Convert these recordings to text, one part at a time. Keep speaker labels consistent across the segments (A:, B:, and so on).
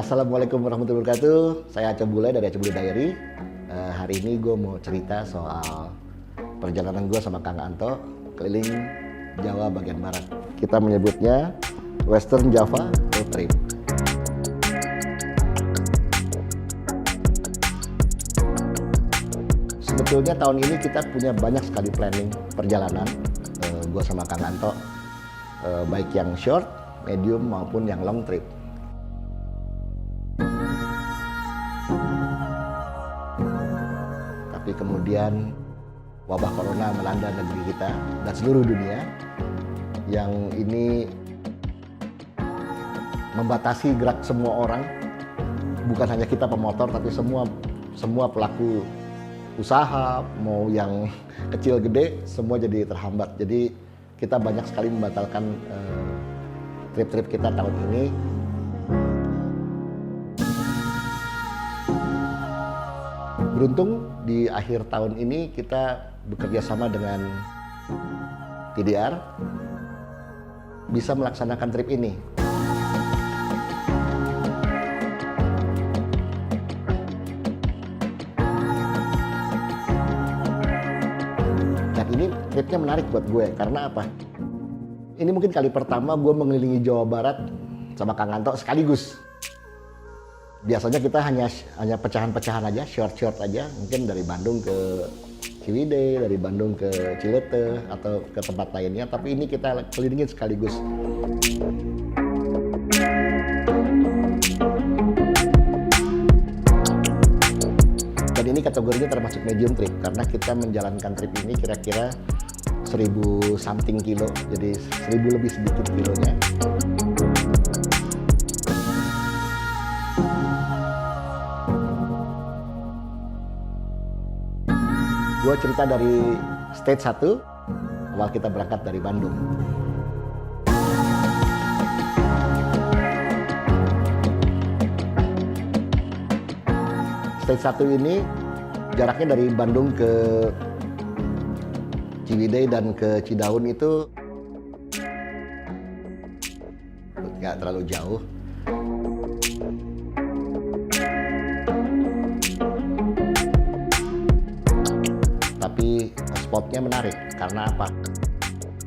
A: Assalamualaikum warahmatullahi wabarakatuh. Saya Aceh Bule dari Aceh Bule Diary. Hari ini gue mau cerita soal perjalanan gue sama Kang Anto keliling Jawa bagian barat. Kita menyebutnya Western Java Road Trip. Sebetulnya tahun ini kita punya banyak sekali planning perjalanan, gue sama Kang Anto, baik yang short, medium maupun yang long trip. Tapi kemudian wabah corona melanda negeri kita dan seluruh dunia, yang ini membatasi gerak semua orang, bukan hanya kita pemotor tapi semua pelaku usaha, mau yang kecil gede, semua jadi terhambat. Jadi kita banyak sekali membatalkan trip-trip kita tahun ini. Beruntung di akhir tahun ini kita bekerja sama dengan TDR bisa melaksanakan trip ini. Dan ini tripnya menarik buat gue, karena apa? Ini mungkin kali pertama gue mengelilingi Jawa Barat sama Kang Anto sekaligus. Biasanya kita hanya pecahan-pecahan aja, short aja, mungkin dari Bandung ke Ciwidey, dari Bandung ke Cilete atau ke tempat lainnya, tapi ini kita kelilingin sekaligus. Dan ini kategorinya termasuk medium trip, karena kita menjalankan trip ini kira-kira 1000 something kilo, jadi 1000 lebih sedikit kilonya. Gue cerita dari stage 1, awal kita berangkat dari Bandung. Stage 1 ini jaraknya dari Bandung ke Ciwidey dan ke Cidaun itu nggak terlalu jauh. Tapi spotnya menarik, karena apa?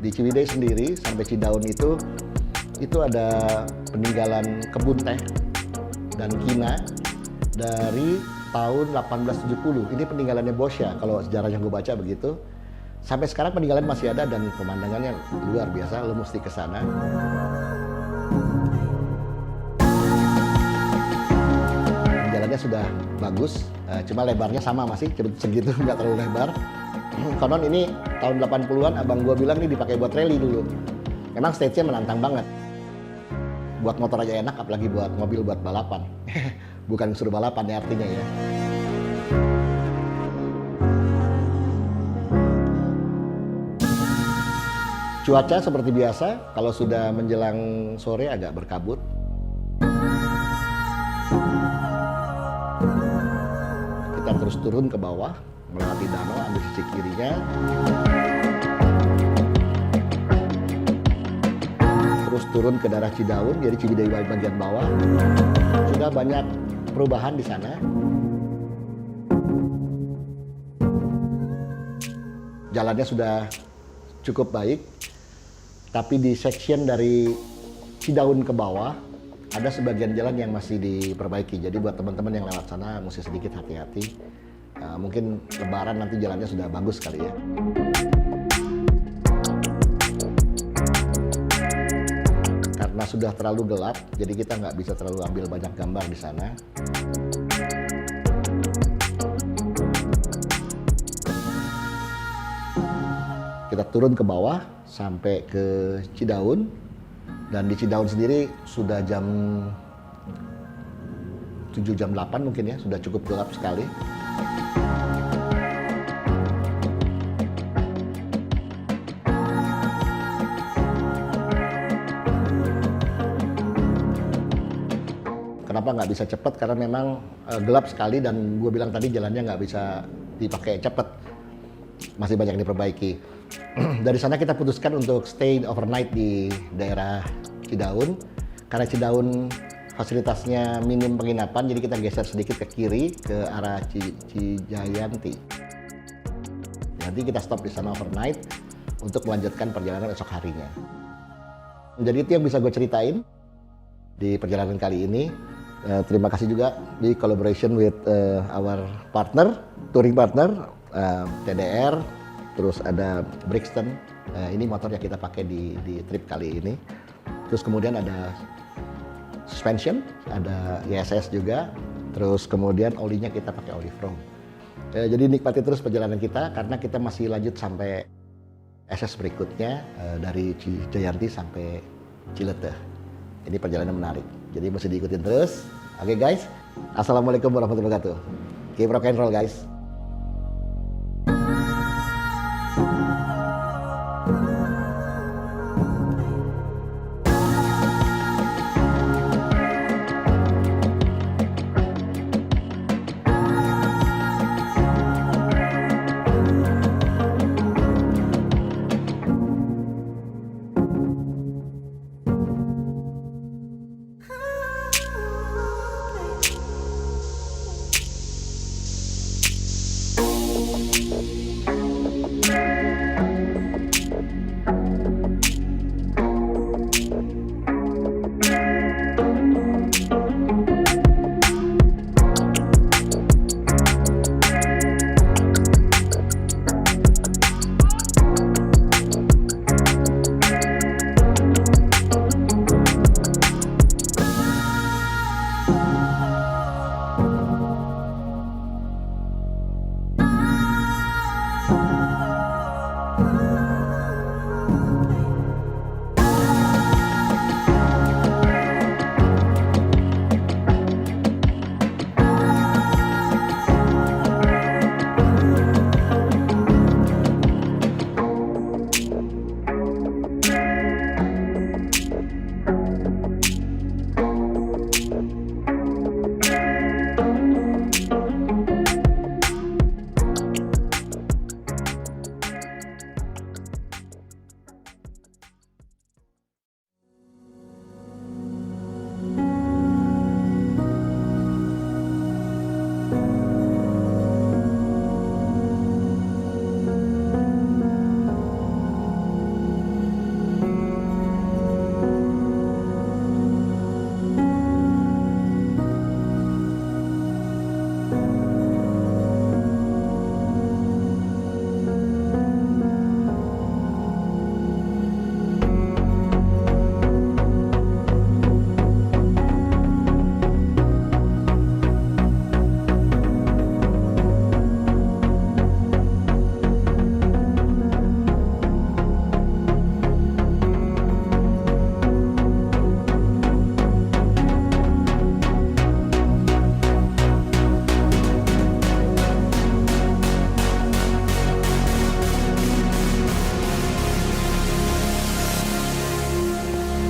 A: Di Ciwidey sendiri sampai Cidaun itu ada peninggalan kebun teh dan kina dari tahun 1870. Ini peninggalannya Bosya, kalau sejarahnya gue baca begitu. Sampai sekarang peninggalan masih ada dan pemandangannya luar biasa, lo mesti ke sana. Jalannya sudah bagus, cuma lebarnya sama masih segitu, nggak terlalu lebar. Konon ini tahun 80-an abang gua bilang ini dipakai buat rally dulu. Memang stage-nya menantang banget. Buat motor aja enak, apalagi buat mobil, buat balapan. Bukan suruh balapan ya artinya ya. Cuaca seperti biasa, kalau sudah menjelang sore agak berkabut. Kita terus turun ke bawah, melewati danau, ambil sisi kirinya. Terus turun ke daerah Cidaun, jadi Ciwidey bagian bawah. Sudah banyak perubahan di sana. Jalannya sudah cukup baik, tapi di section dari Cidaun ke bawah ada sebagian jalan yang masih diperbaiki. Jadi buat teman-teman yang lewat sana mesti sedikit hati-hati. Mungkin lebaran nanti jalannya sudah bagus kali ya. Karena sudah terlalu gelap, jadi kita nggak bisa terlalu ambil banyak gambar di sana. Kita turun ke bawah sampai ke Cidaun, dan di Cidaun sendiri sudah jam 7 jam 8 mungkin ya, sudah cukup gelap sekali. Kenapa nggak bisa cepat? Karena memang gelap sekali, dan gue bilang tadi jalannya nggak bisa dipakai cepat. Masih banyak yang diperbaiki. Dari sana kita putuskan untuk stay overnight di daerah Cidaun. Karena Cidaun fasilitasnya minim penginapan, jadi kita geser sedikit ke kiri ke arah Cijayanti. Nanti kita stop di sana overnight untuk melanjutkan perjalanan esok harinya. Jadi itu yang bisa gue ceritain di perjalanan kali ini. Terima kasih juga di collaboration with our partner, touring partner, TDR, terus ada Brixton. Ini motor yang kita pakai di trip kali ini. Terus kemudian ada suspension, ada ISS juga. Terus kemudian olinya kita pakai oli From. Jadi nikmati terus perjalanan kita karena kita masih lanjut sampai SS berikutnya dari Cijayanti sampai Cileteh. Ini perjalanan menarik, jadi mesti diikutin terus. Oke guys, assalamualaikum warahmatullahi wabarakatuh. Keep rock and roll guys.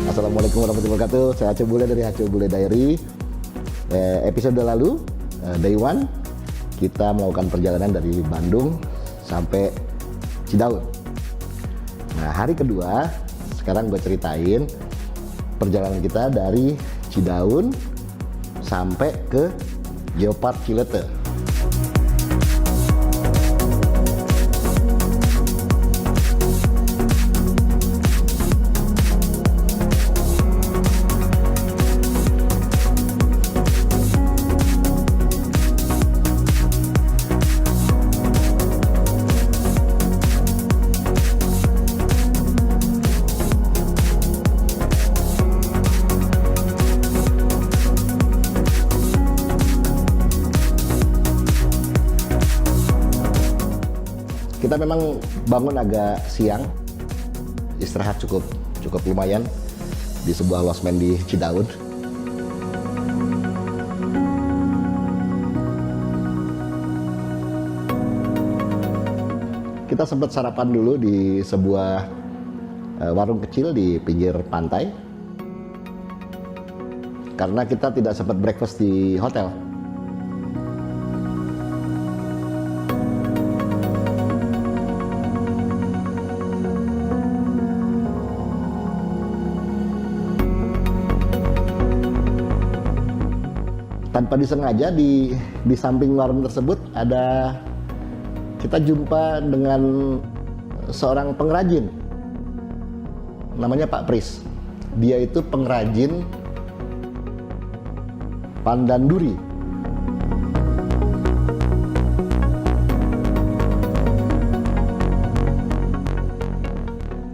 A: Assalamualaikum warahmatullahi wabarakatuh. Saya Aceh Bule dari Aceh Bule Diary. Episode lalu, Day One, kita melakukan perjalanan dari Bandung sampai Cidaun. Nah, hari kedua, sekarang gue ceritain perjalanan kita dari Cidaun sampai ke Geopark Cileteh. Kita memang bangun agak siang, istirahat cukup lumayan di sebuah losmen di Cidaun. Kita sempat sarapan dulu di sebuah warung kecil di pinggir pantai, karena kita tidak sempat breakfast di hotel. tanpa disengaja di samping warung tersebut kita jumpa dengan seorang pengrajin namanya Pak Pris. Dia itu pengrajin pandan duri.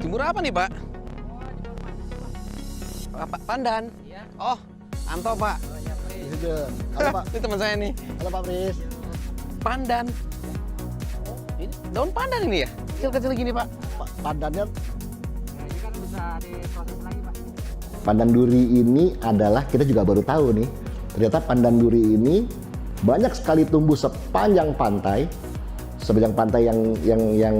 B: Jemur apa nih, Pak? Apa? Pandan?
C: Iya.
B: Oh, Anto, Pak.
A: Halo Pak.
B: Ini teman saya nih.
A: Halo Pak Pris.
B: Pandan. Oh, ini daun pandan ini ya? Kecil-kecil gini, Pak.
A: Pandannya,
C: Nah, ini kan bisa diproses lagi, Pak.
A: pandan duri ini adalah, kita juga baru tahu nih, ternyata pandan duri ini banyak sekali tumbuh sepanjang pantai yang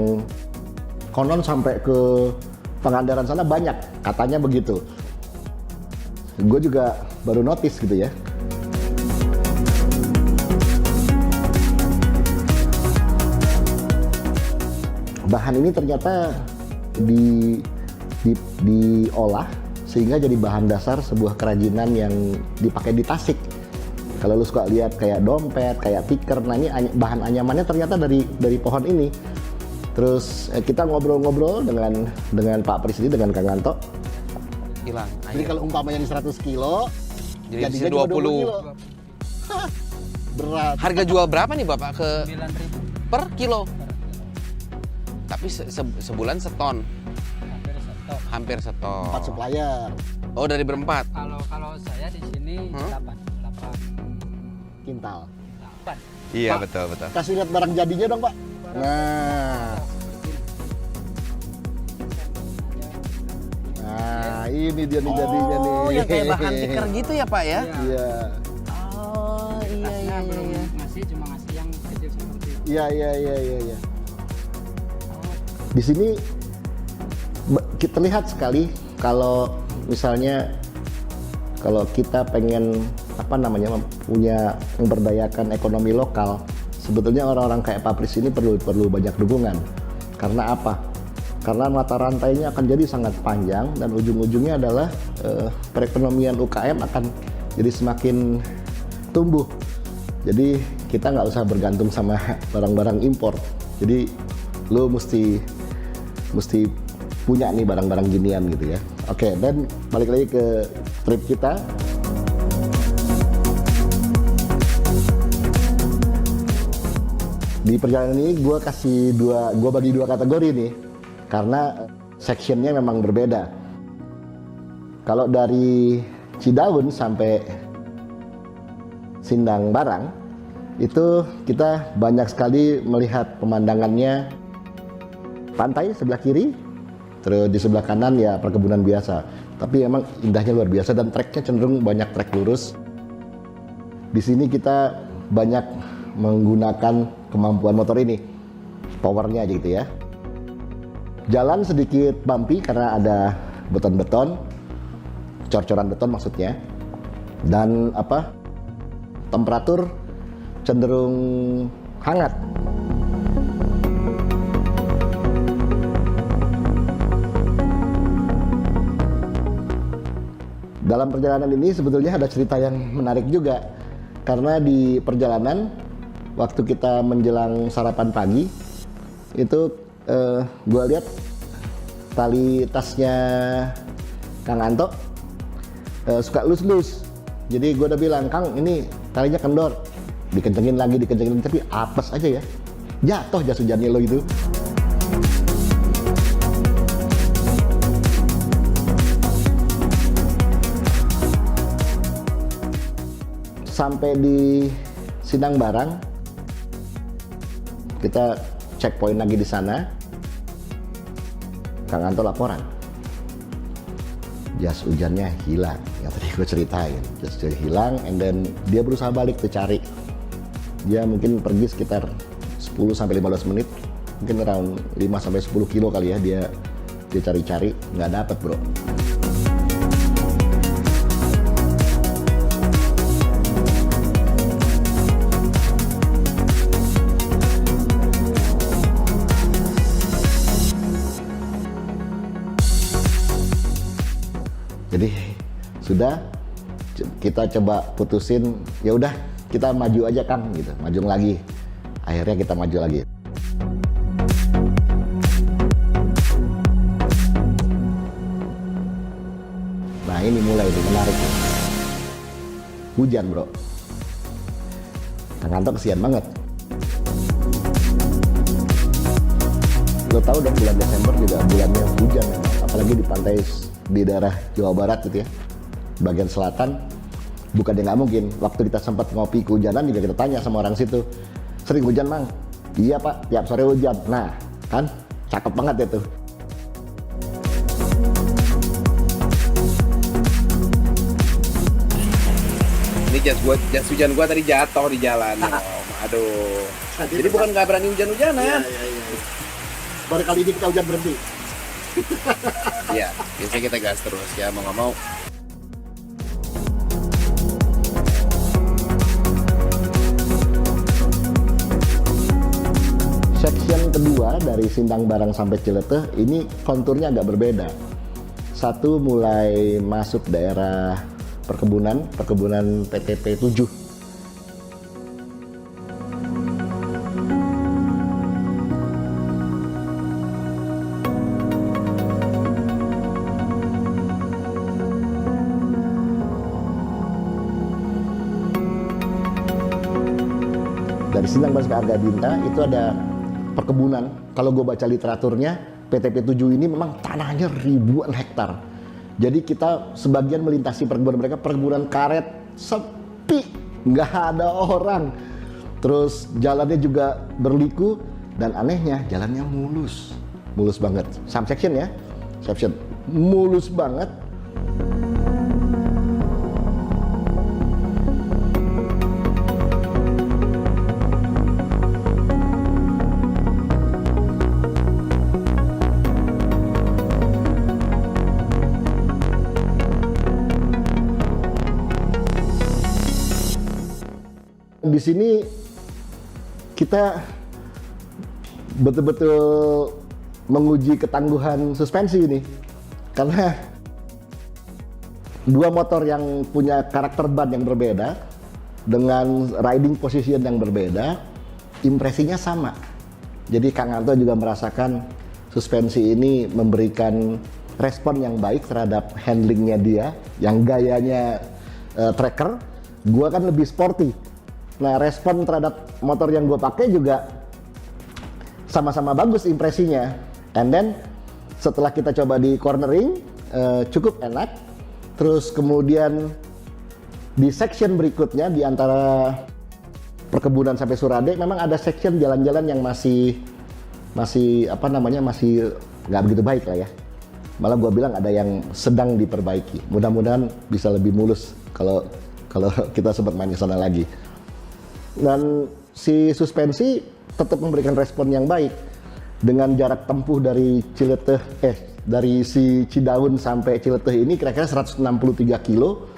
A: konon sampai ke Pangandaran sana banyak, katanya begitu. Gue juga baru notice gitu ya. Bahan ini ternyata diolah sehingga jadi bahan dasar sebuah kerajinan yang dipakai di Tasik. Kalau lu suka lihat kayak dompet, kayak tikar, nah ini bahan anyamannya ternyata dari pohon ini. Terus kita ngobrol-ngobrol dengan Pak Pris ini, dengan Kang Anto.
B: Hilang.
A: Jadi kalau umpamanya di 100 kilo,
B: Jadi
A: jadinya
B: bisa
A: cuma
B: 20.
A: kilo. Hah, berat.
B: Harga jual berapa nih, Bapak, ke
C: 9.000
B: per kilo? Tapi sebulan seton,
C: hampir satu.
B: hampir seton.
A: 4 supplier,
B: Oh, dari berempat.
C: Kalau saya di sini 8
A: kintal.
B: Iya,
A: Pak.
B: betul.
A: Kasih lihat barang jadinya dong Pak. Nah, ini dia nih jadinya nih.
B: Oh, yang kayak bahan tikar gitu ya, Pak ya?
A: Iya.
B: Oh,
C: Tasnya belum ngasih, cuma ngasih yang kecil seperti itu.
A: Iya. Di sini kita lihat sekali kalau misalnya kalau kita pengen punya memberdayakan ekonomi lokal, sebetulnya orang-orang kayak Pak Pris ini perlu banyak dukungan. Karena apa? Karena mata rantainya akan jadi sangat panjang dan ujung-ujungnya adalah perekonomian UKM akan jadi semakin tumbuh. Jadi kita nggak usah bergantung sama barang-barang impor. Jadi lo mesti punya nih barang-barang ginian gitu ya. Oke, dan balik lagi ke trip kita. Di perjalanan ini gue bagi dua kategori nih, karena sectionnya memang berbeda. Kalau dari Cidaun sampai Sindang Barang, itu kita banyak sekali melihat pemandangannya pantai sebelah kiri, terus di sebelah kanan ya perkebunan biasa. Tapi emang indahnya luar biasa dan treknya cenderung banyak trek lurus. Di sini kita banyak menggunakan kemampuan motor ini, powernya aja gitu ya. Jalan sedikit bumpy karena ada beton-beton, cor-coran beton maksudnya, dan temperatur cenderung hangat. Dalam perjalanan ini sebetulnya ada cerita yang menarik juga, karena di perjalanan waktu kita menjelang sarapan pagi itu gue lihat tali tasnya Kang Anto suka lus-lus. Jadi gue udah bilang, Kang ini talinya kendor, dikencengin lagi, tapi apes aja ya, jatuh jas hujannya lo gitu. Sampai di Sindang Barang, kita checkpoint lagi di sana. Kang Anto laporan, jas hujannya hilang, yang tadi gue ceritain. Jas hujannya hilang, and then dia berusaha balik tuh cari. Dia mungkin pergi sekitar 10-15 menit, mungkin around 5-10 kilo kali ya, dia cari-cari, nggak dapet bro. Jadi sudah Kita coba putusin, ya udah kita maju aja Kang gitu, maju lagi. Akhirnya kita maju lagi. Nah ini mulai tuh menarik. Hujan bro. Kang Anto kesian banget. Lo tau dong bulan Desember juga bulannya hujan memang. Apalagi di pantai di daerah Jawa Barat gitu ya. Bagian selatan. Bukannya nggak mungkin. Waktu kita sempat ngopi kehujanan juga kita tanya sama orang situ. Sering hujan Mang? Iya Pak, tiap sore hujan. Nah kan cakep banget ya tuh.
B: Ini jas hujan gua tadi jatuh di jalan. Aduh. Jadi bukan nggak berani hujan-hujanan.
A: Baru kali ini kita hujan berhenti.
B: Iya, biasanya kita gas terus ya, mau nggak mau.
A: Section kedua dari Sindang Barang sampai Cileteh ini konturnya agak berbeda. Satu mulai masuk daerah perkebunan PTP 7. Dari Sindang Barang sampai Argadinta itu ada perkebunan. Kalau gue baca literaturnya, PTP 7 ini memang tanahnya ribuan hektar. Jadi kita sebagian melintasi perkebunan mereka, perkebunan karet, sepi, nggak ada orang. Terus jalannya juga berliku, dan anehnya jalannya mulus. Mulus banget. Subsection ya, section mulus banget. Di sini kita betul-betul menguji ketangguhan suspensi ini, karena dua motor yang punya karakter ban yang berbeda dengan riding position yang berbeda, impresinya sama. Jadi Kang Anto juga merasakan suspensi ini memberikan respon yang baik terhadap handlingnya dia, yang gayanya tracker. Gua kan lebih sporty. Nah, respon terhadap motor yang gue pakai juga sama-sama bagus impresinya. And then setelah kita coba di cornering, cukup enak. Terus kemudian di section berikutnya di antara perkebunan sampai Surade, memang ada section jalan-jalan yang masih apa namanya, masih nggak begitu baik lah ya. Malah gue bilang ada yang sedang diperbaiki. Mudah-mudahan bisa lebih mulus kalau kita sempat main ke sana lagi. Dan si suspensi tetap memberikan respon yang baik dengan jarak tempuh dari dari si Cidaun sampai Cileteh ini kira-kira 163 kilo.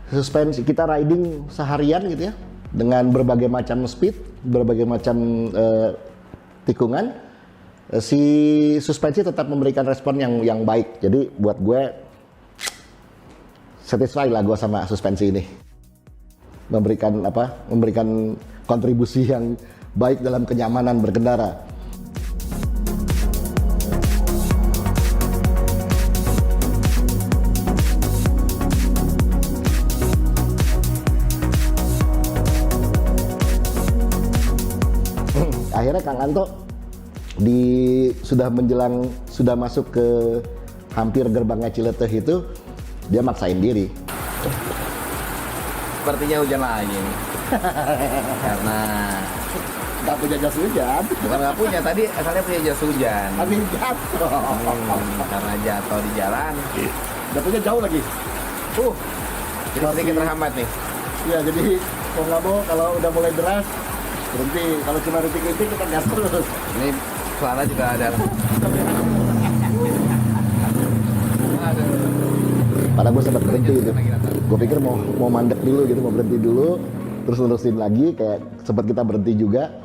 A: Suspensi kita riding seharian gitu ya, dengan berbagai macam speed, berbagai macam tikungan. Si suspensi tetap memberikan respon yang baik. Jadi buat gue satisfied lah gue sama suspensi ini. Memberikan kontribusi yang baik dalam kenyamanan berkendara. Akhirnya Kang Anto sudah masuk ke hampir gerbangnya Cileteh itu, dia maksain diri.
B: Sepertinya hujan lagi nih. Karena
A: Nggak punya jas hujan.
B: bukan nggak punya, tadi asalnya punya jas hujan.
A: Habis jatuh.
B: Karena jatuh di jalan.
A: Jatuhnya jauh lagi.
B: Jadi sedikit terhambat nih.
A: Ya, jadi mau nggak mau kalau udah mulai deras berhenti. Kalau cuma rintik-rintik kita gas terus.
B: Ini suara juga ada.
A: Padahal gue sempat berhenti gitu. Gue pikir mau mandek dulu gitu, mau berhenti dulu, terus nerusin lagi, kayak sempat kita berhenti juga.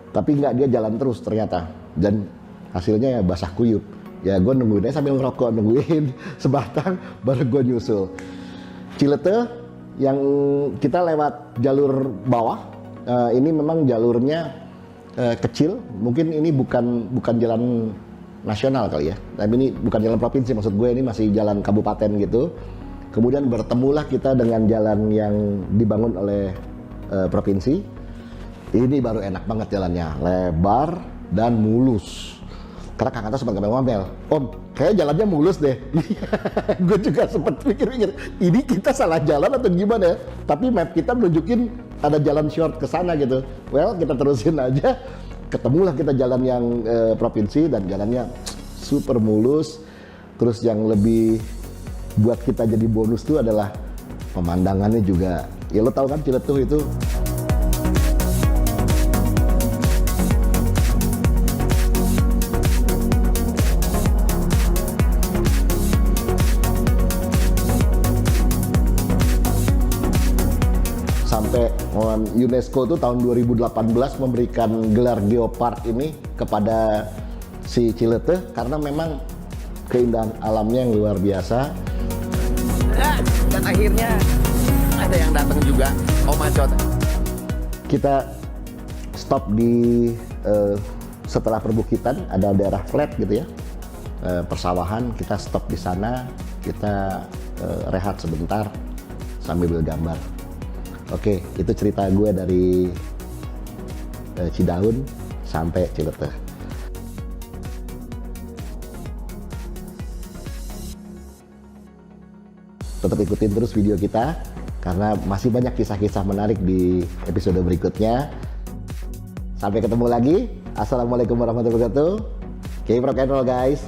A: Tapi nggak, dia jalan terus ternyata. Dan hasilnya ya basah kuyup. Ya gue nungguin aja sambil ngerokok, nungguin sebatang, baru gue nyusul. Cileteh yang kita lewat jalur bawah. Ini memang jalurnya kecil, mungkin ini bukan jalan nasional kali ya, tapi ini bukan jalan provinsi, maksud gue ini masih jalan kabupaten gitu. Kemudian bertemulah kita dengan jalan yang dibangun oleh provinsi. Ini baru enak banget jalannya, lebar dan mulus. Karena Kang Anto sempat ngomel-ngomel, Om, kayak jalannya mulus deh. Gue juga sempat pikir-pikir, ini kita salah jalan atau gimana ya? Tapi map kita menunjukin ada jalan short ke sana gitu. Well, kita terusin aja. Ketemulah kita jalan yang provinsi dan jalannya super mulus. Terus yang lebih buat kita jadi bonus tuh adalah pemandangannya juga. Ya lo tau kan Ciletuh itu sampai UNESCO tuh tahun 2018 memberikan gelar Geopark ini kepada si Ciletuh karena memang keindahan alamnya yang luar biasa.
B: Dan akhirnya ada yang datang juga, Om Acot.
A: Kita stop di setelah perbukitan, ada daerah flat gitu ya, persawahan. Kita stop di sana, kita rehat sebentar sambil bergambar. Oke, itu cerita gue dari Cidaun sampai Ciletuh. Tetap ikutin terus video kita karena masih banyak kisah-kisah menarik di episode berikutnya. Sampai ketemu lagi. Assalamualaikum warahmatullahi wabarakatuh. Keep rock and roll guys.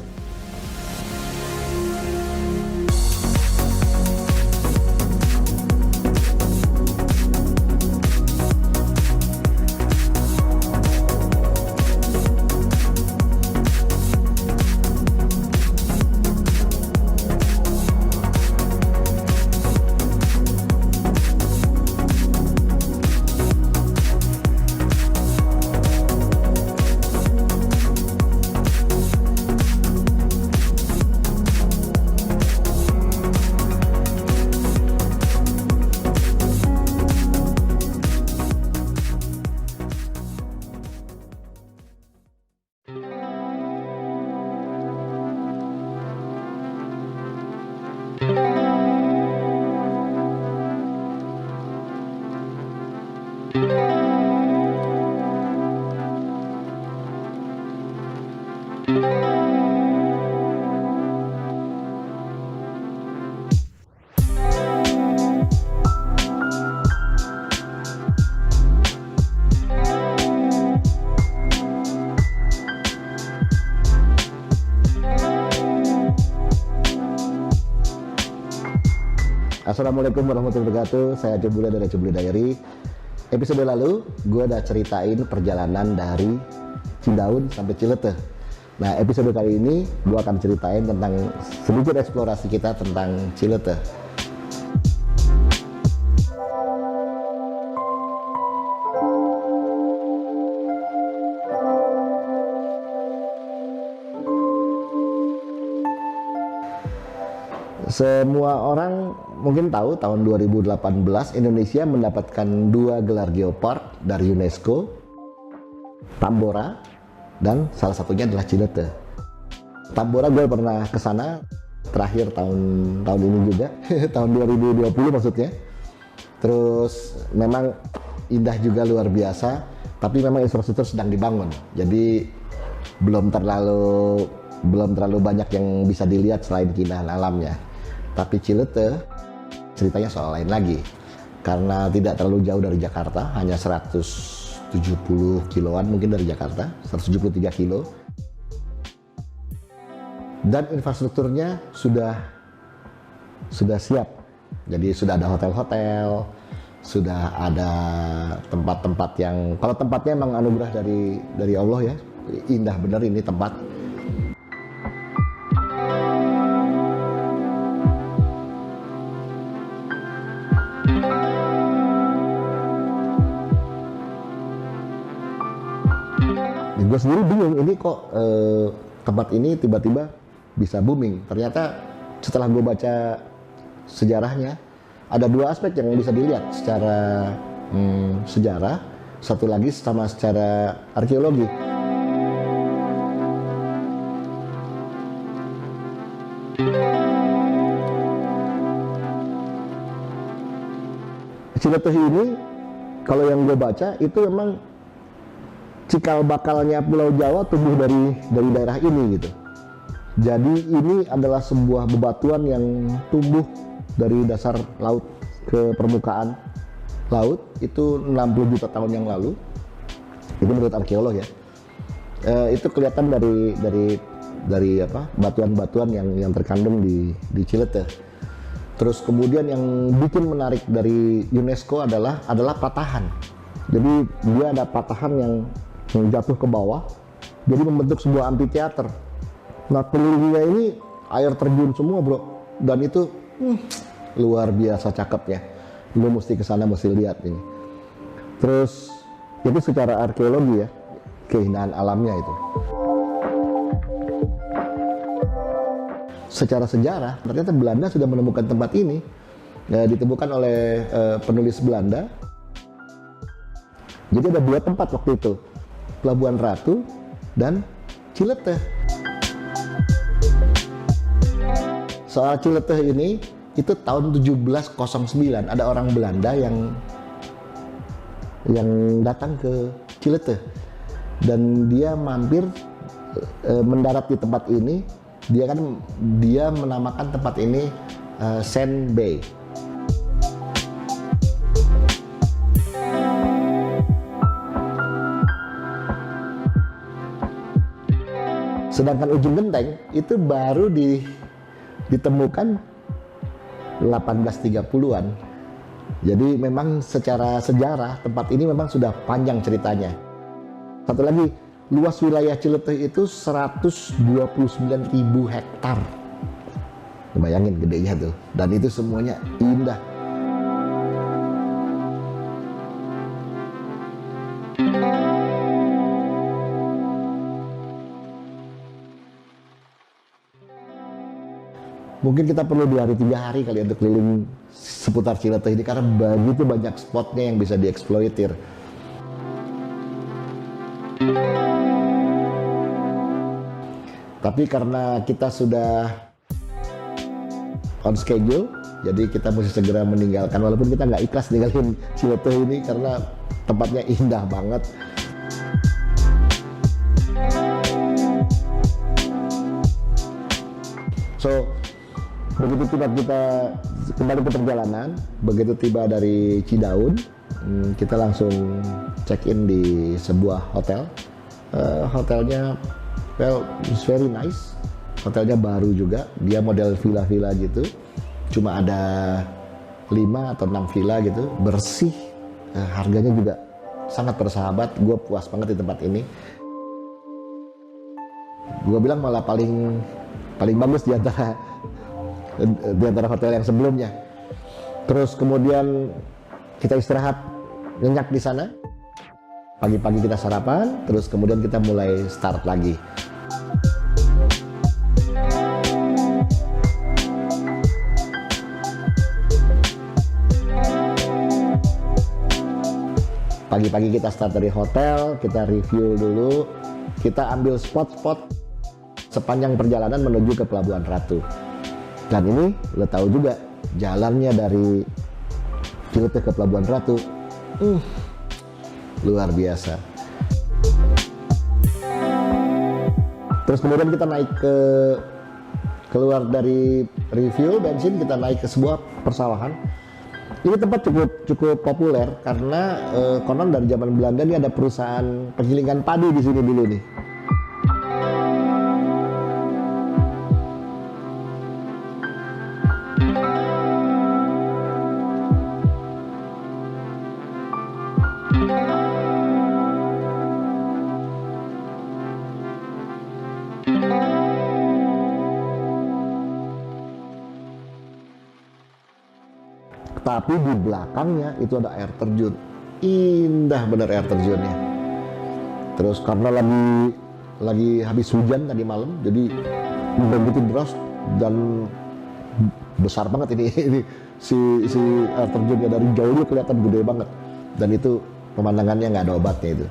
A: Assalamualaikum warahmatullahi wabarakatuh. Saya Aceh Bule dari Aceh Bule Diary. Episode lalu, gue udah ceritain perjalanan dari Cidaun sampai Ciletuh. Nah, episode kali ini, gue akan ceritain tentang sedikit eksplorasi kita tentang Ciletuh. Semua orang mungkin tahu tahun 2018 Indonesia mendapatkan 2 gelar Geopark dari UNESCO, Tambora, dan salah satunya adalah Ciletuh. Tambora gue pernah ke sana terakhir tahun ini juga, tahun 2020 maksudnya. Terus memang indah juga luar biasa, tapi memang infrastruktur sedang dibangun. Jadi belum terlalu banyak yang bisa dilihat selain keindahan alamnya. Tapi Ciletuh ceritanya soal lain lagi, karena tidak terlalu jauh dari Jakarta, hanya 170 kiloan mungkin dari Jakarta, 173 kilo. Dan infrastrukturnya sudah siap, jadi sudah ada hotel-hotel, sudah ada tempat-tempat yang, kalau tempatnya emang anugerah dari Allah ya, indah bener ini tempat. Gue sendiri bingung, ini kok tempat ini tiba-tiba bisa booming. Ternyata setelah gue baca sejarahnya, ada dua aspek yang bisa dilihat secara sejarah, satu lagi sama secara arkeologi. Cileteh ini, kalau yang gue baca, itu memang cikal bakalnya Pulau Jawa tumbuh dari daerah ini gitu. Jadi ini adalah sebuah bebatuan yang tumbuh dari dasar laut ke permukaan laut, itu 60 juta tahun yang lalu. Itu menurut arkeolog ya. Itu kelihatan dari apa, batuan-batuan yang terkandung di Cileteh. Terus kemudian yang bikin menarik dari UNESCO adalah patahan. Jadi dia ada patahan yang jatuh ke bawah, jadi membentuk sebuah amphitheater. Nah, penghulunya ini air terjun semua, bro, dan itu luar biasa cakepnya. Lu mesti kesana, mesti lihat ini. Terus itu secara arkeologi ya, keindahan alamnya itu. Secara sejarah, ternyata Belanda sudah menemukan tempat ini. Ditemukan oleh penulis Belanda. Jadi ada dua tempat waktu itu, Pelabuhan Ratu dan Cileteh. Soal Cileteh ini, itu tahun 1709 ada orang Belanda yang datang ke Cileteh dan dia mampir mendarat di tempat ini. Dia menamakan tempat ini Sand Bay. Sedangkan ujung genteng itu baru ditemukan 1830-an. Jadi memang secara sejarah tempat ini memang sudah panjang ceritanya. Satu lagi, luas wilayah Cileteh itu 129.000 hektar. Bayangin gedenya tuh. Dan itu semuanya indah. Mungkin kita perlu 2 hari 3 hari kali untuk keliling seputar Cileteh ini karena begitu banyak spotnya yang bisa dieksploitir. Tapi karena kita sudah on schedule, jadi kita mesti segera meninggalkan. Walaupun kita nggak ikhlas ninggalin Cileteh ini karena tempatnya indah banget. So, begitu tiba kita kembali ke perjalanan, begitu tiba dari Cidaun, kita langsung check in di sebuah hotel. Hotelnya, well, it's very nice. Hotelnya baru juga, dia model villa-villa gitu. Cuma ada 5 atau 6 villa gitu, bersih. Harganya juga sangat bersahabat. Gue puas banget di tempat ini. Gue bilang malah paling bagus di antara hotel yang sebelumnya. Terus kemudian kita istirahat nyenyak di sana. Pagi-pagi kita sarapan, terus kemudian kita mulai start lagi. Pagi-pagi kita start dari hotel, kita review dulu, kita ambil spot-spot sepanjang perjalanan menuju ke Pelabuhan Ratu. Dan ini lo tahu juga, jalannya dari Cileteh ke Pelabuhan Ratu, luar biasa. Terus kemudian kita naik keluar dari refuel bensin, kita naik ke sebuah persawahan. Ini tempat cukup populer karena konon dari zaman Belanda ini ada perusahaan penggilingan padi di sini dulu nih. Tapi di belakangnya itu ada air terjun, indah bener air terjunnya. Terus karena lagi habis hujan tadi malam, jadi begitu deras dan besar banget ini, ini si air terjunnya dari jauh itu kelihatan gede banget, dan itu pemandangannya nggak ada obatnya itu.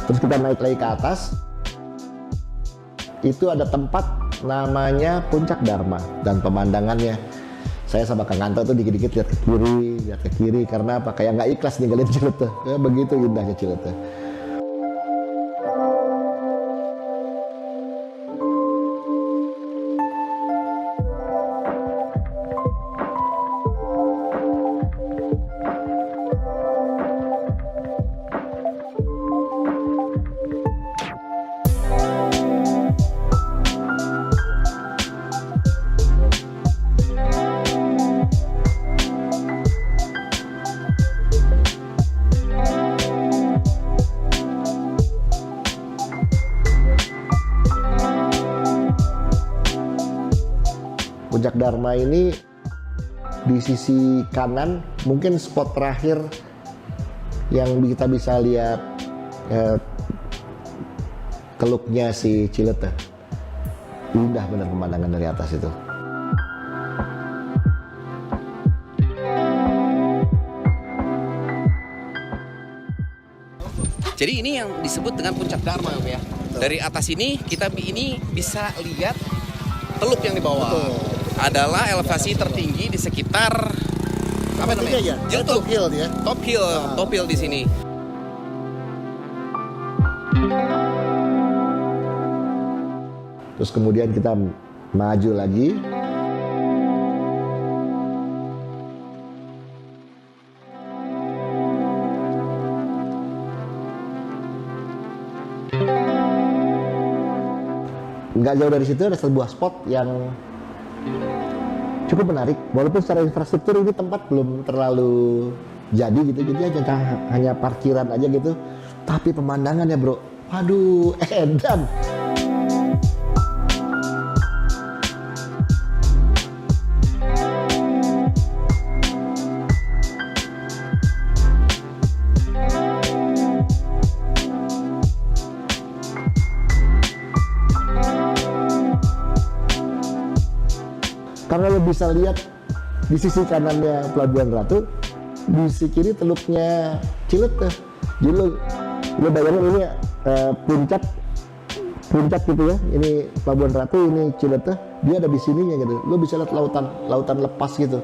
A: Terus kita naik lagi ke atas, itu ada tempat namanya Puncak Dharma, dan pemandangannya saya sama Kang Anto tuh dikit-dikit lihat ke kiri karena apa, kayak nggak ikhlas ninggalin Ciletuh. Ya, begitu indahnya Ciletuh. Puncak Dharma ini di sisi kanan mungkin spot terakhir yang kita bisa lihat teluknya si Ciletuh. Indah benar pemandangan dari atas itu.
B: Jadi ini yang disebut dengan Puncak Dharma ya. Dari atas ini kita bisa lihat teluk yang di bawah.
A: Betul.
B: Adalah elevasi tertinggi di sekitar apa namanya?
A: Ya?
B: Jeltuk.
A: Top hill ya.
B: Top hill di sini.
A: Terus kemudian kita maju lagi. Nggak jauh dari situ ada sebuah spot yang cukup menarik, walaupun secara infrastruktur ini tempat belum terlalu jadi gitu, jadi hanya parkiran aja gitu, tapi pemandangannya bro, waduh, edan. Karena lo bisa lihat di sisi kanannya Pelabuhan Ratu, di sisi kiri teluknya Ciletuh. Jadi lo bayangin ini puncak gitu ya. Ini Pelabuhan Ratu, ini Ciletuh. Dia ada di sininya gitu. Lo bisa lihat lautan lepas gitu.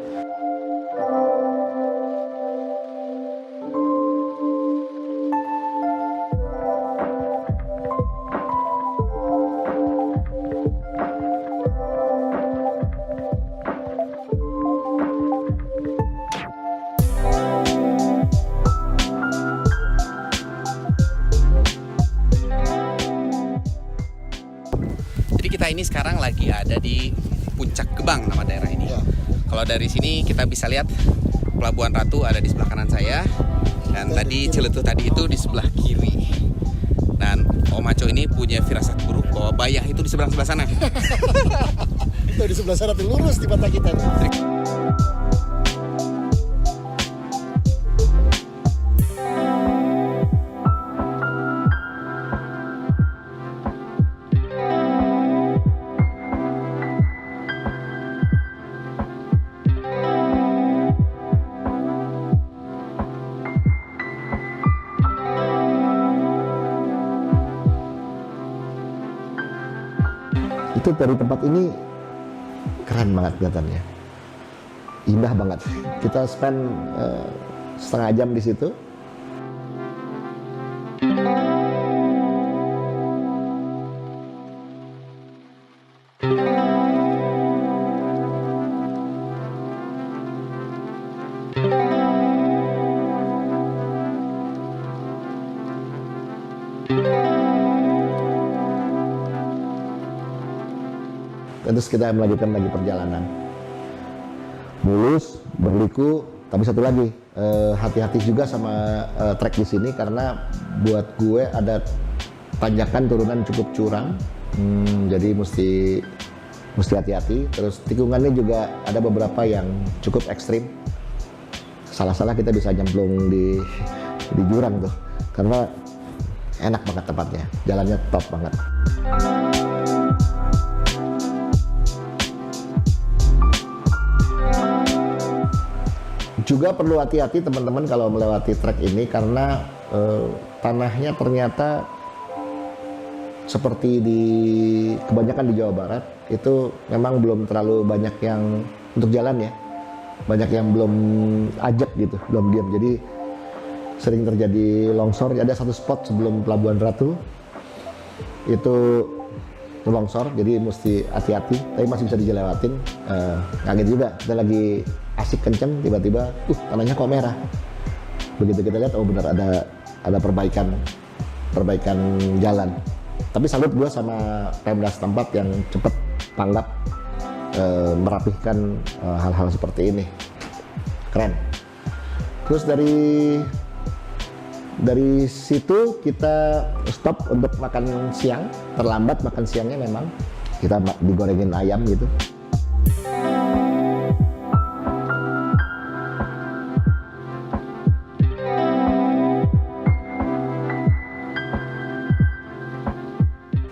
B: Kita ini sekarang lagi ada di Puncak Gebang nama daerah ini.
A: Ya.
B: Kalau dari sini kita bisa lihat Pelabuhan Ratu ada di sebelah kanan saya, dan tadi Ciletuh tadi itu di sebelah kiri. Dan Om Aco ini punya firasat buruk bahwa Bayah itu di sebelah sana.
A: Itu di sebelah sana tuh, lurus di mata kita. Itu dari tempat ini keren banget kelihatannya, indah banget. Kita spend setengah jam di situ. Terus kita melanjutkan lagi perjalanan mulus, berliku. Tapi satu lagi, hati-hati juga sama trek di sini, karena buat gue ada tanjakan turunan cukup curam, jadi mesti hati-hati. Terus tikungannya juga ada beberapa yang cukup ekstrim. Salah-salah kita bisa nyemplung di jurang tuh, karena enak banget tempatnya, jalannya top banget. Juga perlu hati-hati teman-teman kalau melewati trek ini, karena tanahnya ternyata seperti di kebanyakan di Jawa Barat itu memang belum terlalu banyak yang untuk jalan ya, banyak yang belum ajak gitu, belum diam, jadi sering terjadi longsor. Ada satu spot sebelum Pelabuhan Ratu itu longsor, jadi mesti hati-hati, tapi masih bisa dilewatin. Kaget juga, kita lagi asik kenceng, tiba-tiba tanahnya kok merah. Begitu kita lihat, oh benar ada perbaikan jalan. Tapi salut gue sama Pemda setempat yang cepet tanggap, merapihkan hal-hal seperti ini, keren. Terus dari situ kita stop untuk makan siang, terlambat makan siangnya memang, kita digorengin ayam gitu.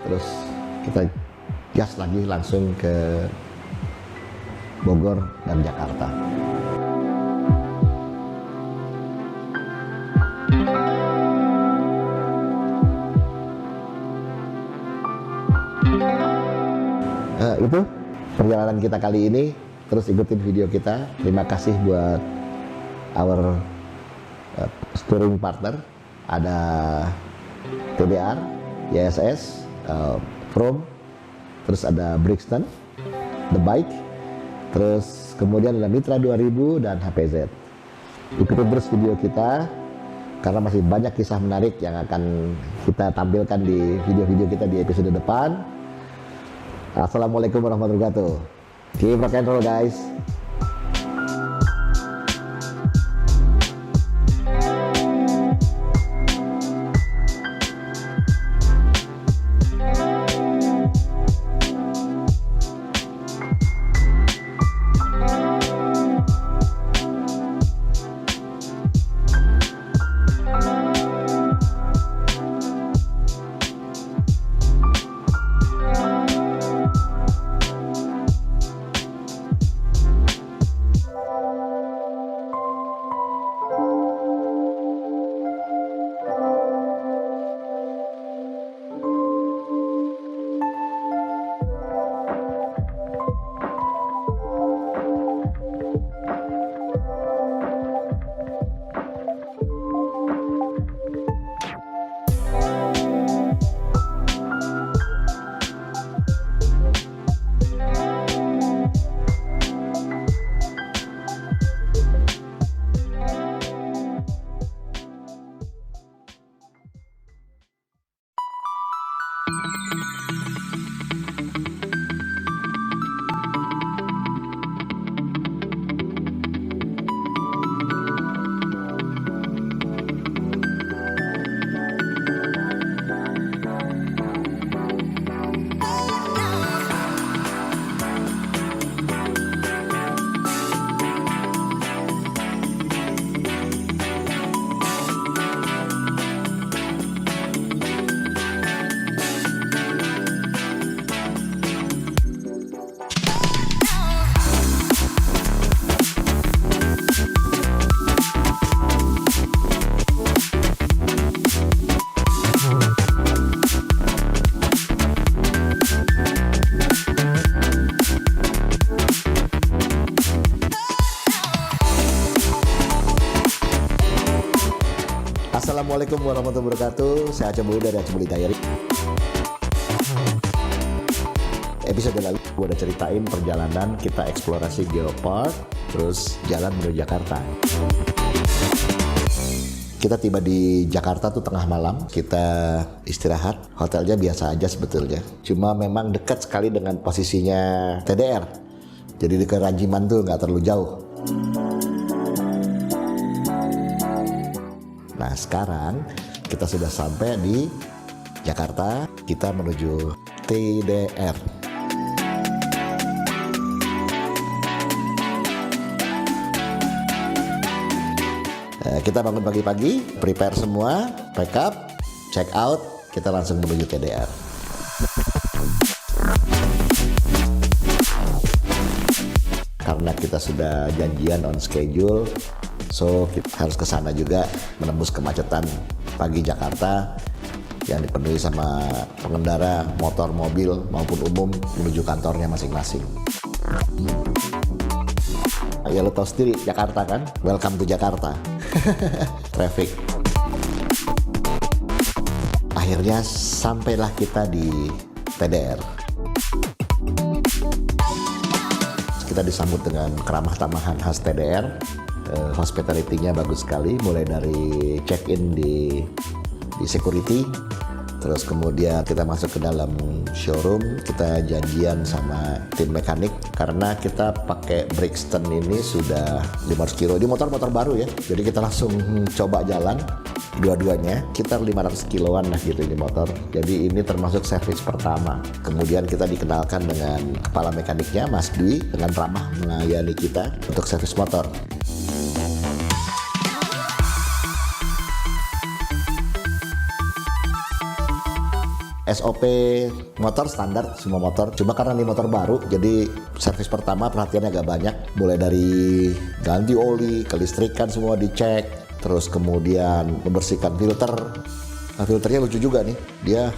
A: Terus kita gas lagi langsung ke Bogor dan Jakarta. Itu perjalanan kita kali ini. Terus ikutin video kita. Terima kasih buat our touring partner. Ada TBR, YSS, From, terus ada Brixton, The Bike, terus kemudian ada Mitra 2000 dan HPZ. Ikutin terus video kita, karena masih banyak kisah menarik yang akan kita tampilkan di video-video kita di episode depan. Assalamualaikum warahmatullahi wabarakatuh. Keep rock and roll guys. Assalamualaikum warahmatullahi wabarakatuh. Saya Aceh Bulu dari Aceh Bulu Diary. Episode lalu gue udah ceritain perjalanan kita eksplorasi Geopark, terus jalan menuju Jakarta. Kita tiba di Jakarta tuh tengah malam, kita istirahat. Hotelnya biasa aja sebetulnya, cuma memang dekat sekali dengan posisinya TDR. Jadi di Kerajiman tuh nggak terlalu jauh. Nah sekarang kita sudah sampai di Jakarta, kita menuju TDR. Kita bangun pagi-pagi, prepare semua, pack up, check out, kita langsung menuju TDR. Karena kita sudah janjian on schedule, so kita harus ke sana juga menembus kemacetan pagi Jakarta yang dipenuhi sama pengendara motor, mobil maupun umum menuju kantornya masing-masing. Ya lo tau sendiri Jakarta kan, welcome to Jakarta. Traffic. Akhirnya sampailah kita di TDR. Kita disambut dengan keramah tamahan khas TDR. Hospitality-nya bagus sekali, mulai dari check-in di security, terus kemudian kita masuk ke dalam showroom, kita janjian sama tim mekanik karena kita pakai Brixton ini sudah 500 kilo. Di motor-motor baru ya, jadi kita langsung coba jalan dua-duanya, sekitar 500 kiloan lah gitu ini motor. Jadi ini termasuk servis pertama. Kemudian kita dikenalkan dengan kepala mekaniknya Mas Dwi dengan ramah melayani kita untuk servis motor. SOP motor standar semua motor, cuma karena ini motor baru jadi servis pertama perhatiannya agak banyak, mulai dari ganti oli, kelistrikan semua dicek, terus kemudian membersihkan filter. Nah, filternya lucu juga nih, dia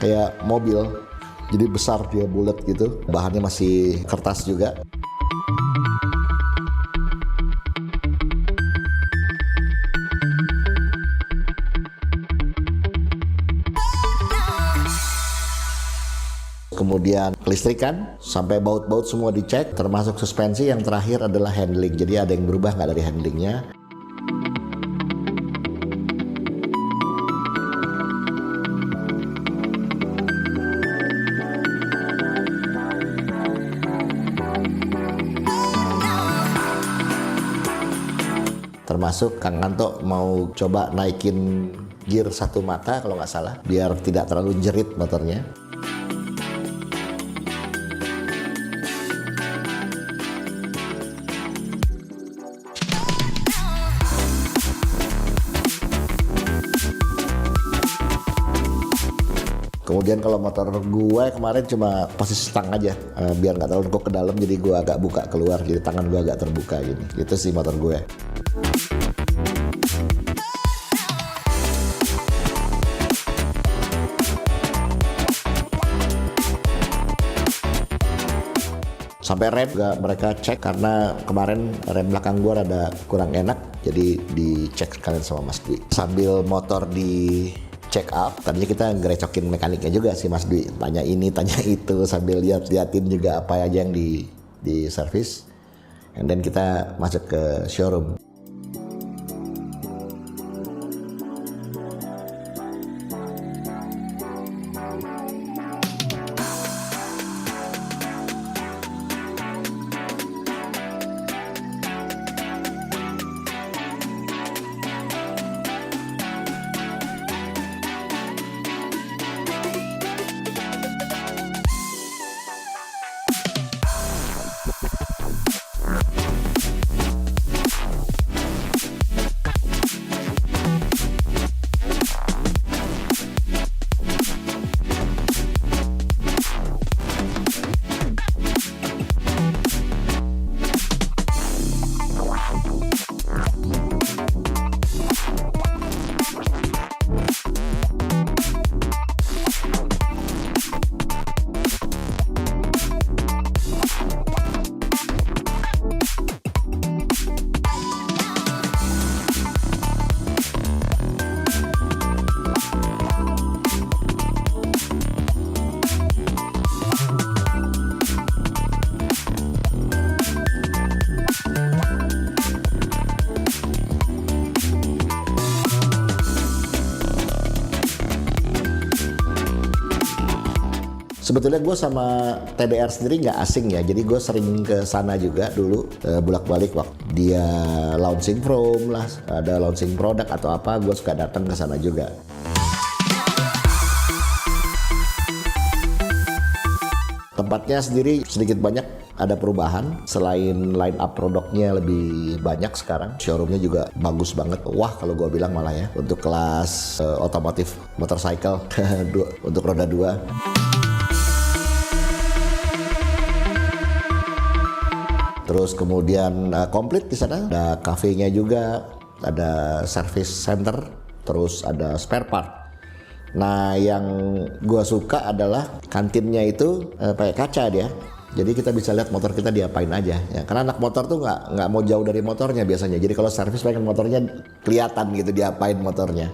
A: kayak mobil, jadi besar, dia bulat gitu, bahannya masih kertas juga. Kemudian kelistrikan sampai baut-baut semua dicek, termasuk suspensi. Yang terakhir adalah handling, jadi ada yang berubah nggak dari handlingnya. Termasuk Kang Anto mau coba naikin gear satu mata kalau nggak salah, biar tidak terlalu jerit motornya. Kemudian kalau motor gue kemarin cuma posisi stang aja, biar nggak terlalu nekuk ke dalam, jadi gue agak buka keluar, jadi tangan gue agak terbuka gini. Itu sih motor gue. Sampai rem juga mereka cek, karena kemarin rem belakang gue rada kurang enak, jadi dicek sekalian sama Mas Dwi. Sambil motor di check up, tadinya kita ngerecokin mekaniknya juga sih Mas Dwi, tanya ini tanya itu sambil liatin juga apa aja yang di servis, and then kita masuk ke showroom. Sebetulnya gue sama TDR sendiri nggak asing ya, jadi gue sering ke sana juga dulu, bolak-balik waktu dia launching Chrome lah, ada launching produk atau apa, gue suka datang ke sana juga. Tempatnya sendiri sedikit banyak ada perubahan. Selain line up produknya lebih banyak sekarang, showroomnya juga bagus banget. Wah kalau gue bilang malah ya, untuk kelas otomotif motorcycle untuk roda 2. Terus kemudian komplit di sana, ada kafenya juga, ada service center, terus ada spare part. Nah yang gua suka adalah kantinnya itu pakai kaca dia. Jadi kita bisa lihat motor kita diapain aja ya. Karena anak motor tuh nggak mau jauh dari motornya biasanya. Jadi kalau servis pengen motornya kelihatan gitu diapain motornya.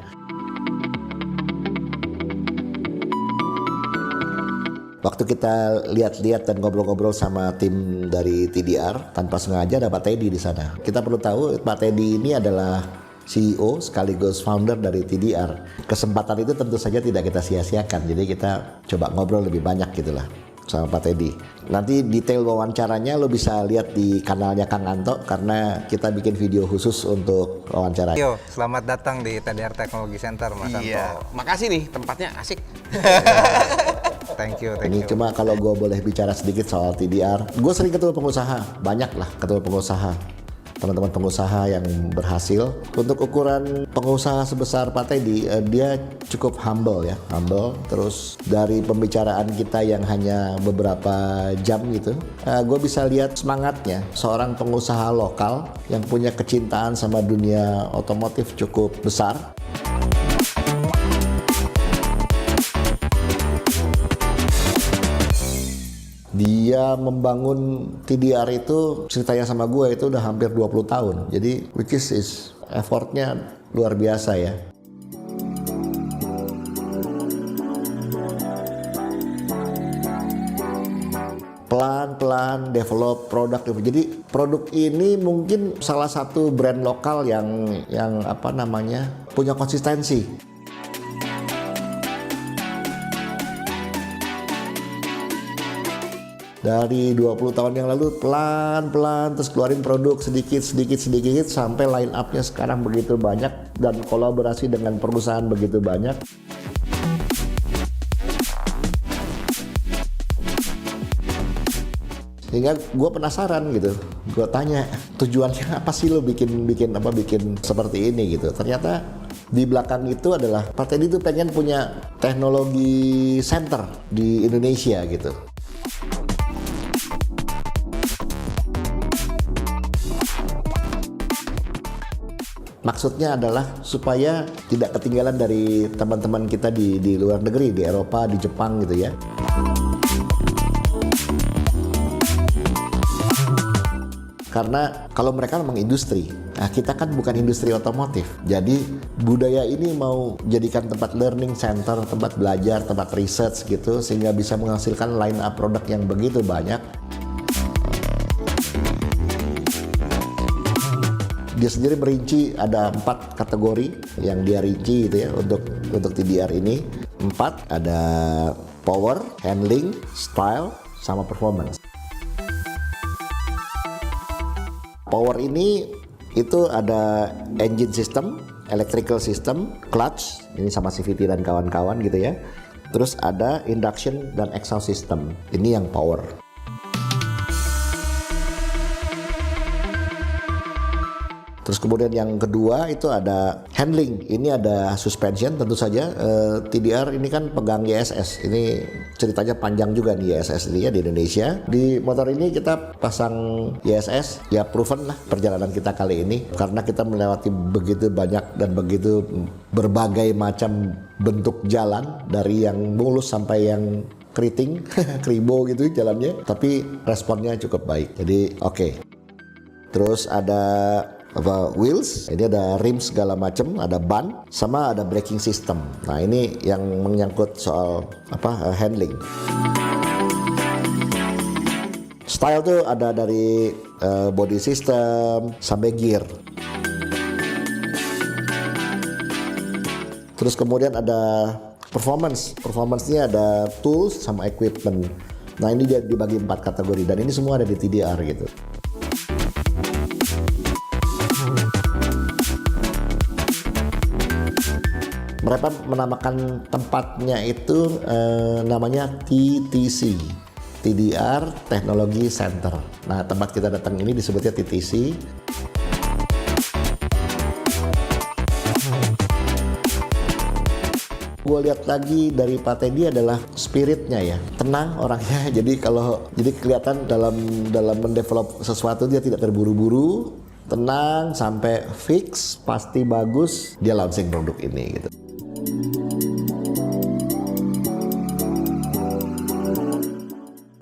A: Waktu kita lihat-lihat dan ngobrol-ngobrol sama tim dari TDR, tanpa sengaja ada Pak Teddy di sana. Kita perlu tahu Pak Teddy ini adalah CEO sekaligus founder dari TDR. Kesempatan itu tentu saja tidak kita sia-siakan. Jadi kita coba ngobrol lebih banyak gitulah sama Pak Teddy. Nanti detail wawancaranya lo bisa lihat di kanalnya Kang Anto karena kita bikin video khusus untuk wawancara.
D: Yo, selamat datang di TDR Technology Center, Mas
B: Iya,
D: Anto.
B: makasih nih tempatnya asik.
D: Thank you.
A: Ini cuma kalau gue boleh bicara sedikit soal TDR, gue sering ketemu pengusaha, banyak lah ketemu pengusaha, teman-teman pengusaha yang berhasil. Untuk ukuran pengusaha sebesar Pak Teddy, dia cukup humble ya, humble. Terus dari pembicaraan kita yang hanya beberapa jam gitu, gue bisa lihat semangatnya seorang pengusaha lokal yang punya kecintaan sama dunia otomotif cukup besar. Dia membangun TDR itu, ceritanya sama gue itu udah hampir 20 tahun. Jadi which is effortnya luar biasa ya. Pelan-pelan develop produk. Jadi produk ini mungkin salah satu brand lokal yang apa namanya punya konsistensi. Dari 20 tahun yang lalu pelan-pelan terus keluarin produk sedikit sampai line up-nya sekarang begitu banyak dan kolaborasi dengan perusahaan begitu banyak. Sehingga gue penasaran gitu, gue tanya tujuannya apa sih lo bikin seperti ini gitu. Ternyata di belakang itu adalah Pak Teddy itu pengen punya teknologi center di Indonesia gitu. Maksudnya adalah supaya tidak ketinggalan dari teman-teman kita di luar negeri, di Eropa, di Jepang gitu ya. Karena kalau mereka memang industri, nah kita kan bukan industri otomotif. Jadi budaya ini mau jadikan tempat learning center, tempat belajar, tempat research gitu, sehingga bisa menghasilkan line up produk yang begitu banyak. Dia sendiri merinci ada 4 kategori yang dia rinci gitu ya untuk TDR ini. 4 ada power, handling, style, sama performance. Power ini itu ada engine system, electrical system, clutch, ini sama CVT dan kawan-kawan gitu ya. Terus ada induction dan exhaust system, ini yang power. Terus kemudian yang kedua itu ada handling. Ini ada suspension tentu saja. TDR ini kan pegang YSS. Ini ceritanya panjang juga nih YSS ini ya di Indonesia. Di motor ini kita pasang YSS. Ya proven lah perjalanan kita kali ini. Karena kita melewati begitu banyak dan begitu berbagai macam bentuk jalan. Dari yang mulus sampai yang keriting, kribo gitu jalannya. Tapi responnya cukup baik. Jadi oke. Terus ada wheels, ini ada rim segala macam, ada ban, sama ada braking system. Nah ini yang menyangkut soal handling. Style tuh ada dari body system sampai gear. Terus kemudian ada performance. Performance-nya ada tools sama equipment. Nah ini dia dibagi 4 kategori dan ini semua ada di TDR gitu. Mereka menamakan tempatnya itu namanya TTC, TDR Technology Center. Nah, tempat kita datang ini disebutnya TTC. Gue lihat lagi dari Pak Teddy adalah spiritnya ya, tenang orangnya. Jadi kelihatan dalam mendevelop sesuatu dia tidak terburu-buru, tenang sampai fix, pasti bagus dia launching produk ini gitu.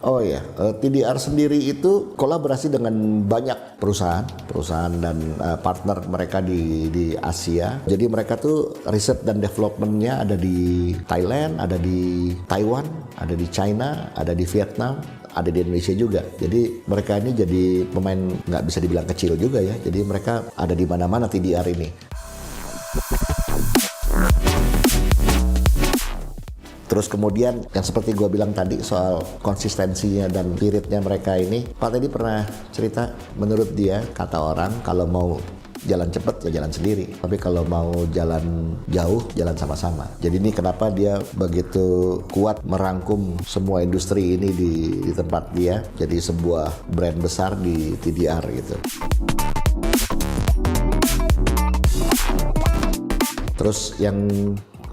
A: Oh ya, TDR sendiri itu kolaborasi dengan banyak perusahaan dan partner mereka di Asia. Jadi mereka tuh riset dan developmentnya ada di Thailand, ada di Taiwan, ada di China, ada di Vietnam, ada di Indonesia juga. Jadi mereka ini jadi pemain nggak bisa dibilang kecil juga ya. Jadi mereka ada di mana-mana TDR ini. Terus kemudian yang seperti gue bilang tadi soal konsistensinya dan spiritnya mereka ini, Pak Teddy pernah cerita menurut dia, kata orang kalau mau jalan cepat ya jalan sendiri, tapi kalau mau jalan jauh jalan sama-sama. Jadi ini kenapa dia begitu kuat merangkum semua industri ini di tempat dia, jadi sebuah brand besar di TDR gitu. Terus yang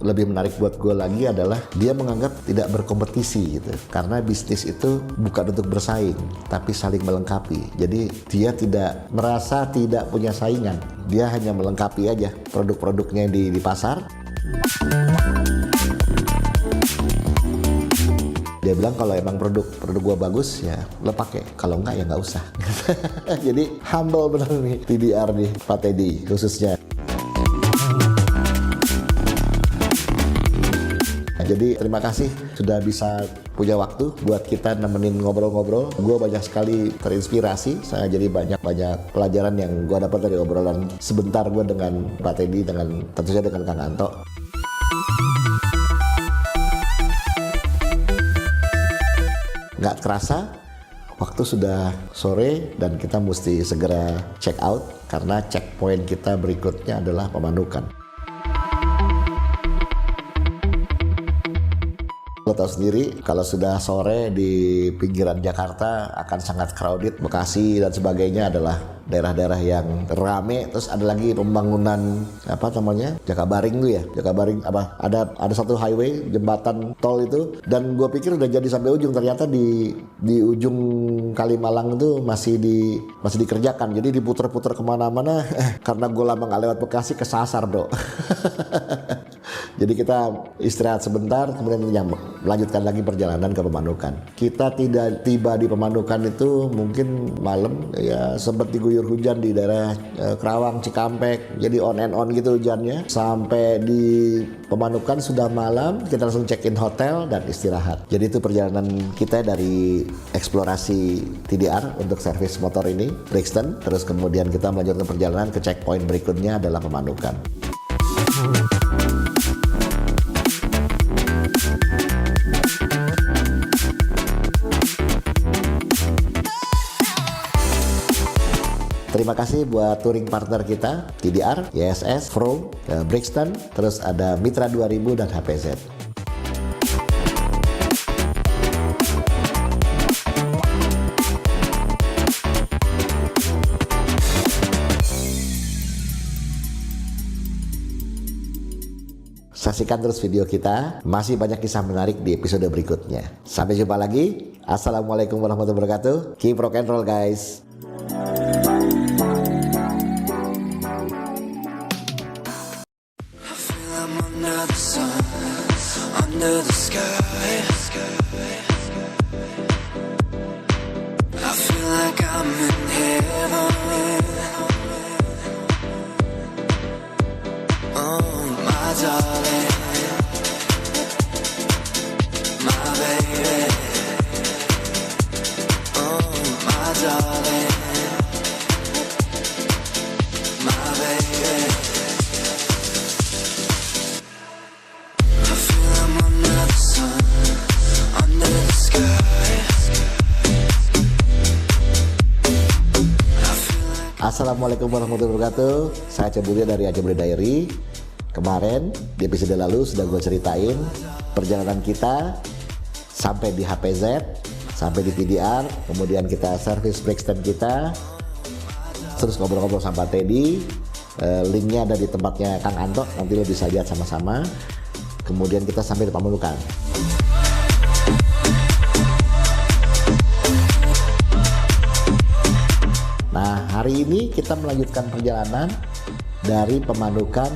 A: lebih menarik buat gue lagi adalah dia menganggap tidak berkompetisi gitu, karena bisnis itu bukan untuk bersaing tapi saling melengkapi. Jadi dia tidak merasa tidak punya saingan, dia hanya melengkapi aja produk-produknya di pasar. Dia bilang kalau emang produk gua bagus ya lo pakai, kalau enggak ya nggak usah. Jadi humble benar nih TDR nih Pak Teddy khususnya. Jadi terima kasih sudah bisa punya waktu buat kita nemenin ngobrol-ngobrol. Gue banyak sekali terinspirasi, saya jadi banyak pelajaran yang gue dapat dari obrolan sebentar gue dengan Pak Teddy, dengan tentu saja dengan Kang Anto. Nggak kerasa, waktu sudah sore dan kita mesti segera check out karena checkpoint kita berikutnya adalah Pemanukan. Lo tahu sendiri kalau sudah sore di pinggiran Jakarta akan sangat crowded. Bekasi dan sebagainya adalah daerah-daerah yang rame. Terus ada lagi pembangunan apa namanya Jakabaring tuh ya, Jakabaring apa ada satu highway jembatan tol itu, dan gue pikir udah jadi sampai ujung, ternyata di ujung Kalimalang itu masih dikerjakan. Jadi diputer-puter kemana-mana karena gue lama nggak lewat Bekasi kesasar bro. Jadi kita istirahat sebentar, kemudian melanjutkan lagi perjalanan ke Pemanukan. Kita tidak tiba di Pemanukan itu mungkin malam, ya sempat diguyur hujan di daerah Kerawang, Cikampek. Jadi on and on gitu hujannya. Sampai di Pemanukan sudah malam, kita langsung check-in hotel dan istirahat. Jadi itu perjalanan kita dari eksplorasi TDR untuk servis motor ini, Brixton. Terus kemudian kita melanjutkan perjalanan ke checkpoint berikutnya adalah Pemanukan. Terima kasih buat touring partner kita, TDR, YSS, Vroom, Brixton, terus ada Mitra 2000 dan HPZ. Saksikan terus video kita, masih banyak kisah menarik di episode berikutnya. Sampai jumpa lagi. Assalamualaikum warahmatullahi wabarakatuh. Keep rock and roll guys.
E: Under the sky, I feel like I'm in heaven. Oh, my darling, my baby. Oh, my darling, my baby.
A: Assalamualaikum warahmatullahi wabarakatuh. Saya Ceburia dari Aceburi Diary. Kemarin di episode lalu sudah gue ceritain perjalanan kita sampai di HPZ, sampai di PDR, kemudian kita service brake stand kita, terus ngobrol-ngobrol sama Teddy. Linknya ada di tempatnya Kang Anto, nanti lo bisa lihat sama-sama. Kemudian kita sampai di Pamanukan. Nah, hari ini kita melanjutkan perjalanan dari Pamanukan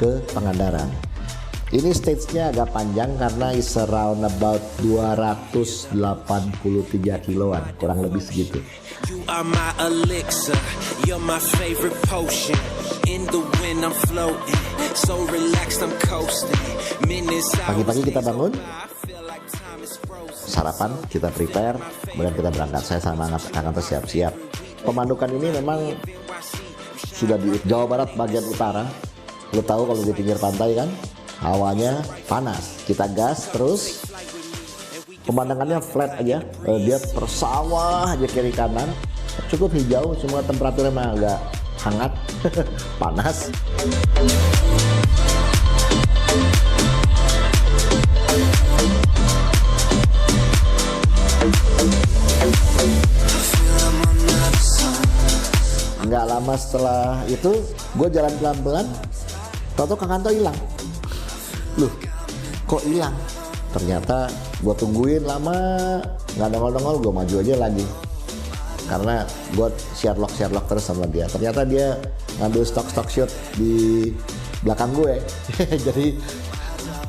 A: ke Pangandaran. Ini stage-nya agak panjang karena is around about 283 kiloan, kurang lebih segitu.
F: You are my elixir, you're my favorite potion. In the wind I'm floating, so relaxed I'm coasting.
A: Pagi-pagi kita bangun, sarapan, kita prepare, kemudian kita berangkat. Saya sama Kang Anto siap-siap. Pemanukan ini memang sudah di Jawa Barat bagian utara. Lo tahu kalau di pinggir pantai kan, hawanya panas. Kita gas terus, pemandangannya flat aja, dia persawah aja kiri kanan, cukup hijau, cuma temperaturnya memang agak hangat, panas. Nggak lama setelah itu, gue jalan pelan-pelan, tau-tau Kang Anto hilang. Loh, kok hilang? Ternyata gue tungguin lama, nggak nongol-nongol, gue maju aja lagi. Karena gue Sherlock terus sama dia. Ternyata dia ngambil stock shot di belakang gue. Jadi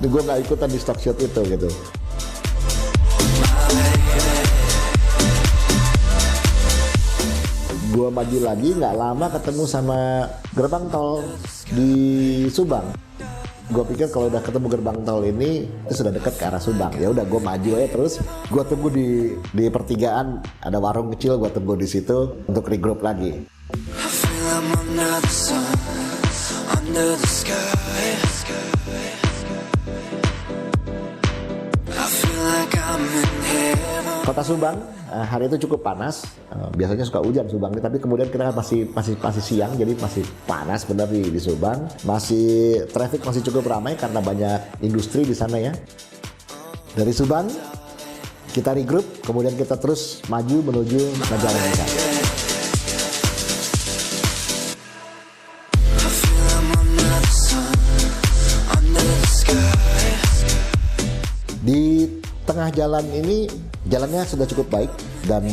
A: gue nggak ikutan di stock shot itu gitu. Gue maju lagi, nggak lama ketemu sama gerbang tol di Subang. Gue pikir kalau udah ketemu gerbang tol ini itu sudah dekat ke arah Subang. Ya udah, gue maju aja terus. Gue tunggu di pertigaan, ada warung kecil, gue tunggu di situ untuk regroup lagi.
E: I feel I'm under the sun, under the sky. I feel like I'm in heaven.
A: Kota Subang hari itu cukup panas. Biasanya suka hujan Subang ini, tapi kemudian kita masih siang, jadi masih panas benar di Subang. Masih traffic masih cukup ramai karena banyak industri di sana ya. Dari Subang kita regroup, kemudian kita terus maju menuju Majalengka.
E: I feel I'm under the sun, under the sky.
A: Di tengah jalan ini, jalannya sudah cukup baik, dan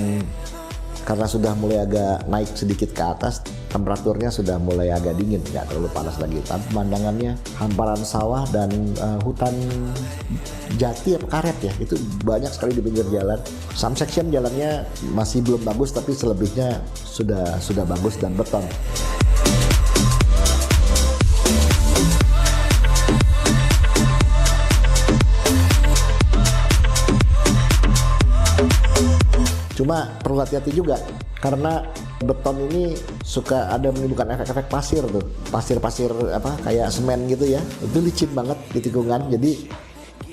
A: karena sudah mulai agak naik sedikit ke atas, temperaturnya sudah mulai agak dingin, nggak terlalu panas lagi. Tapi pemandangannya hamparan sawah dan hutan jati atau karet ya, itu banyak sekali di pinggir jalan. Some section jalannya masih belum bagus, tapi selebihnya sudah bagus dan beton. Cuma perlu hati-hati juga, karena beton ini suka ada menimbulkan efek-efek pasir tuh, pasir-pasir apa kayak semen gitu ya, itu licin banget di tikungan. Jadi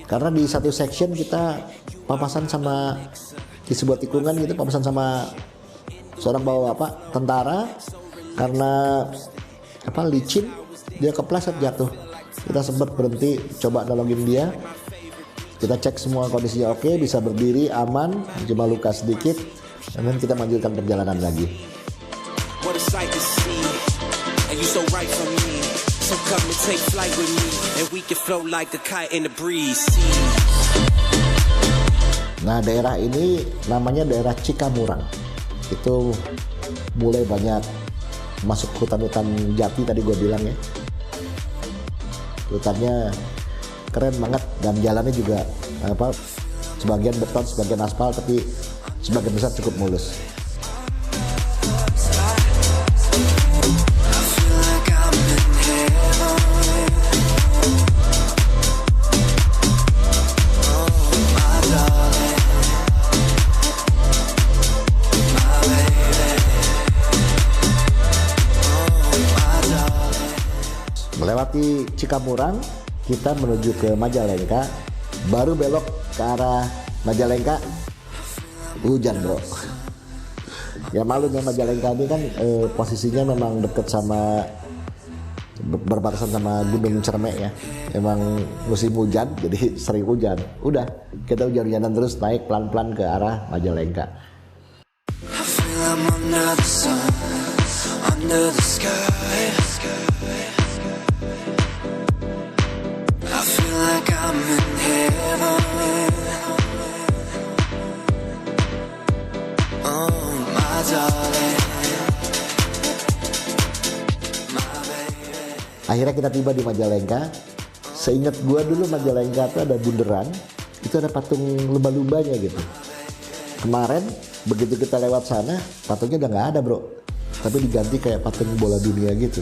A: karena di satu section kita papasan sama di sebuah tikungan gitu, papasan sama seorang bapak tentara, karena apa licin dia kepleset jatuh. Kita sempat berhenti coba nolongin dia. Kita cek semua kondisinya oke, bisa berdiri, aman, cuma luka sedikit, dan kita lanjutkan perjalanan lagi.
F: What a sight to see, and you so right for me. So come and take flight with me, and we can float like a kite in the breeze.
A: Nah, daerah ini namanya daerah Cikamurang. Itu mulai banyak masuk hutan-hutan jati tadi gue bilang ya. Hutannya keren banget, dan jalannya juga apa, sebagian beton, sebagian aspal, tapi sebagian besar cukup mulus. Melewati Cikamurang, kita menuju ke Majalengka. Baru belok ke arah Majalengka, hujan bro. Ya malu ya, Majalengka ini kan posisinya memang deket sama berbatasan sama Gunung Cermek ya. Emang musim hujan, jadi sering hujan. Udah, kita hujan-hujanan terus naik pelan-pelan ke arah Majalengka.
E: I feel I'm under the sun, under the sky. I feel like I'm in heaven. Oh, my darling.
A: Akhirnya kita tiba di Majalengka. Seingat gua dulu Majalengka itu ada bundaran, itu ada patung lumba-lumbanya gitu. Kemarin begitu kita lewat sana, patungnya udah nggak ada bro, tapi diganti kayak patung bola dunia gitu.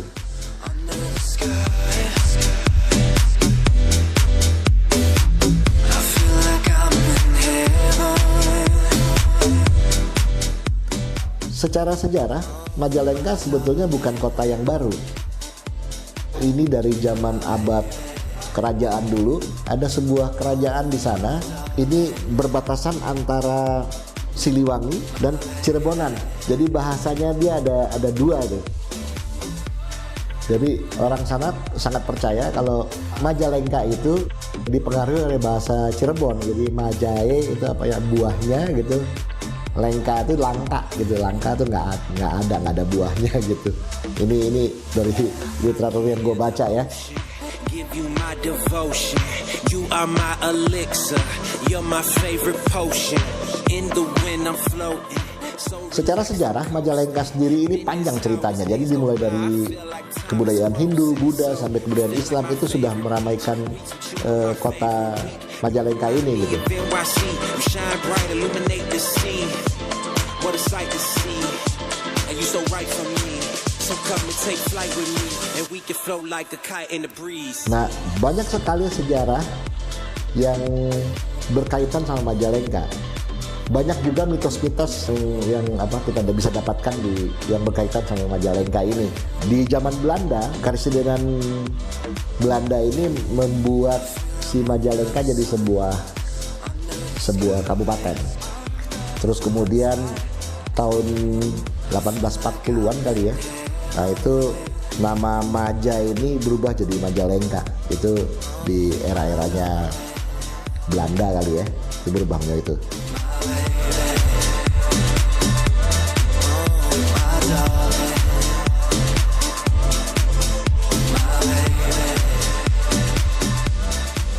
A: Secara sejarah, Majalengka sebetulnya bukan kota yang baru. Ini dari zaman abad kerajaan dulu, ada sebuah kerajaan di sana. Ini berbatasan antara Siliwangi dan Cirebonan. Jadi bahasanya dia ada dua tuh. Jadi orang sana sangat percaya kalau Majalengka itu dipengaruhi oleh bahasa Cirebon. Jadi Majae itu apa ya, buahnya gitu. Lengka itu langka gitu, langka itu nggak ada buahnya gitu. Ini dari literatur yang gue baca ya.
F: Give you my devotion. You are my elixir. You're my favorite potion. In the wind I'm floating.
A: Secara sejarah Majalengka sendiri ini panjang ceritanya. Jadi dimulai dari kebudayaan Hindu, Buddha sampai kebudayaan Islam itu sudah meramaikan kota Majalengka ini gitu. Nah, banyak sekali sejarah yang berkaitan sama Majalengka. Banyak juga mitos-mitos yang kita bisa dapatkan yang berkaitan sama Majalengka ini. Di zaman Belanda, Karesidenan Belanda ini membuat si Majalengka jadi sebuah kabupaten. Terus kemudian tahun 1840-an kali ya. Nah, itu nama Maja ini berubah jadi Majalengka. Itu di era-eranya Belanda kali ya. Itu berubahnya itu.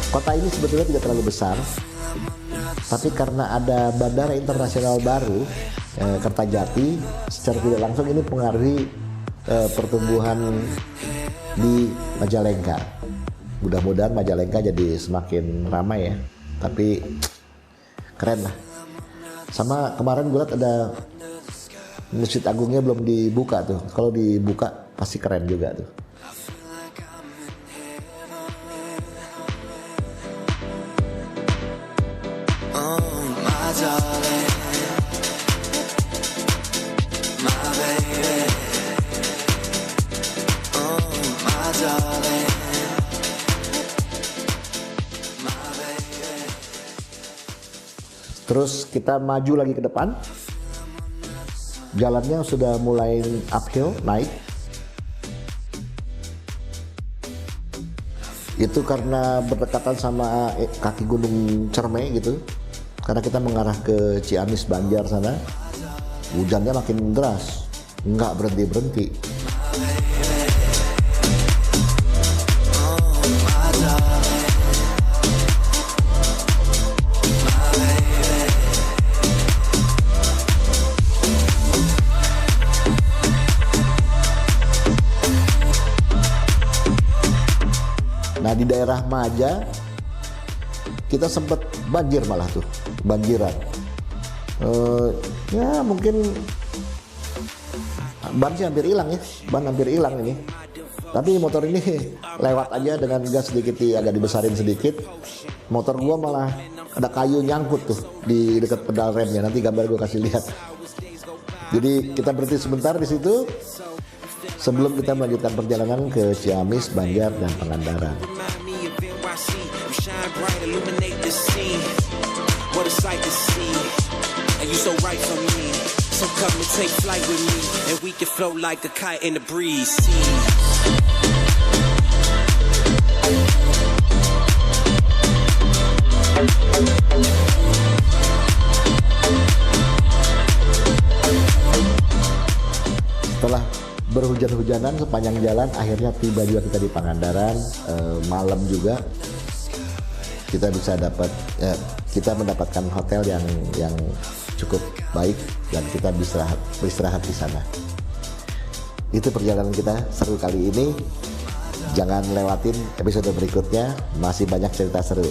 A: Kota ini sebetulnya tidak terlalu besar, tapi karena ada bandara internasional baru, Kertajati, secara tidak langsung ini mempengaruhi pertumbuhan di Majalengka. Mudah-mudahan Majalengka jadi semakin ramai ya, tapi keren lah. Sama kemarin gue lihat ada Masjid Agungnya belum dibuka tuh. Kalau dibuka pasti keren juga tuh. Terus kita maju lagi ke depan. Jalannya sudah mulai uphill, naik. Itu karena berdekatan sama kaki Gunung Cermek gitu. Karena kita mengarah ke Ciamis Banjar sana. Hujannya makin deras, nggak berhenti-berhenti. Nah, di daerah Maja kita sempat banjir malah tuh, banjiran. Ya mungkin ban sih hampir hilang ya, ban hampir hilang ini. Tapi motor ini lewat aja dengan gas sedikit, agak dibesarin sedikit. Motor gua malah ada kayu nyangkut tuh di dekat pedal remnya. Nanti gambar gua kasih lihat. Jadi kita berhenti sebentar di situ sebelum kita melanjutkan perjalanan ke Ciamis, Banjar, dan Pangandaran.
F: Come and take flight with me, and we can float like a kite in the breeze.
A: kehujanan sepanjang jalan, akhirnya tiba juga kita di Pangandaran. Malam juga kita bisa kita mendapatkan hotel yang cukup baik dan kita bisa beristirahat di sana. Itu perjalanan kita seru kali ini. Jangan lewatin episode berikutnya, masih banyak cerita seru.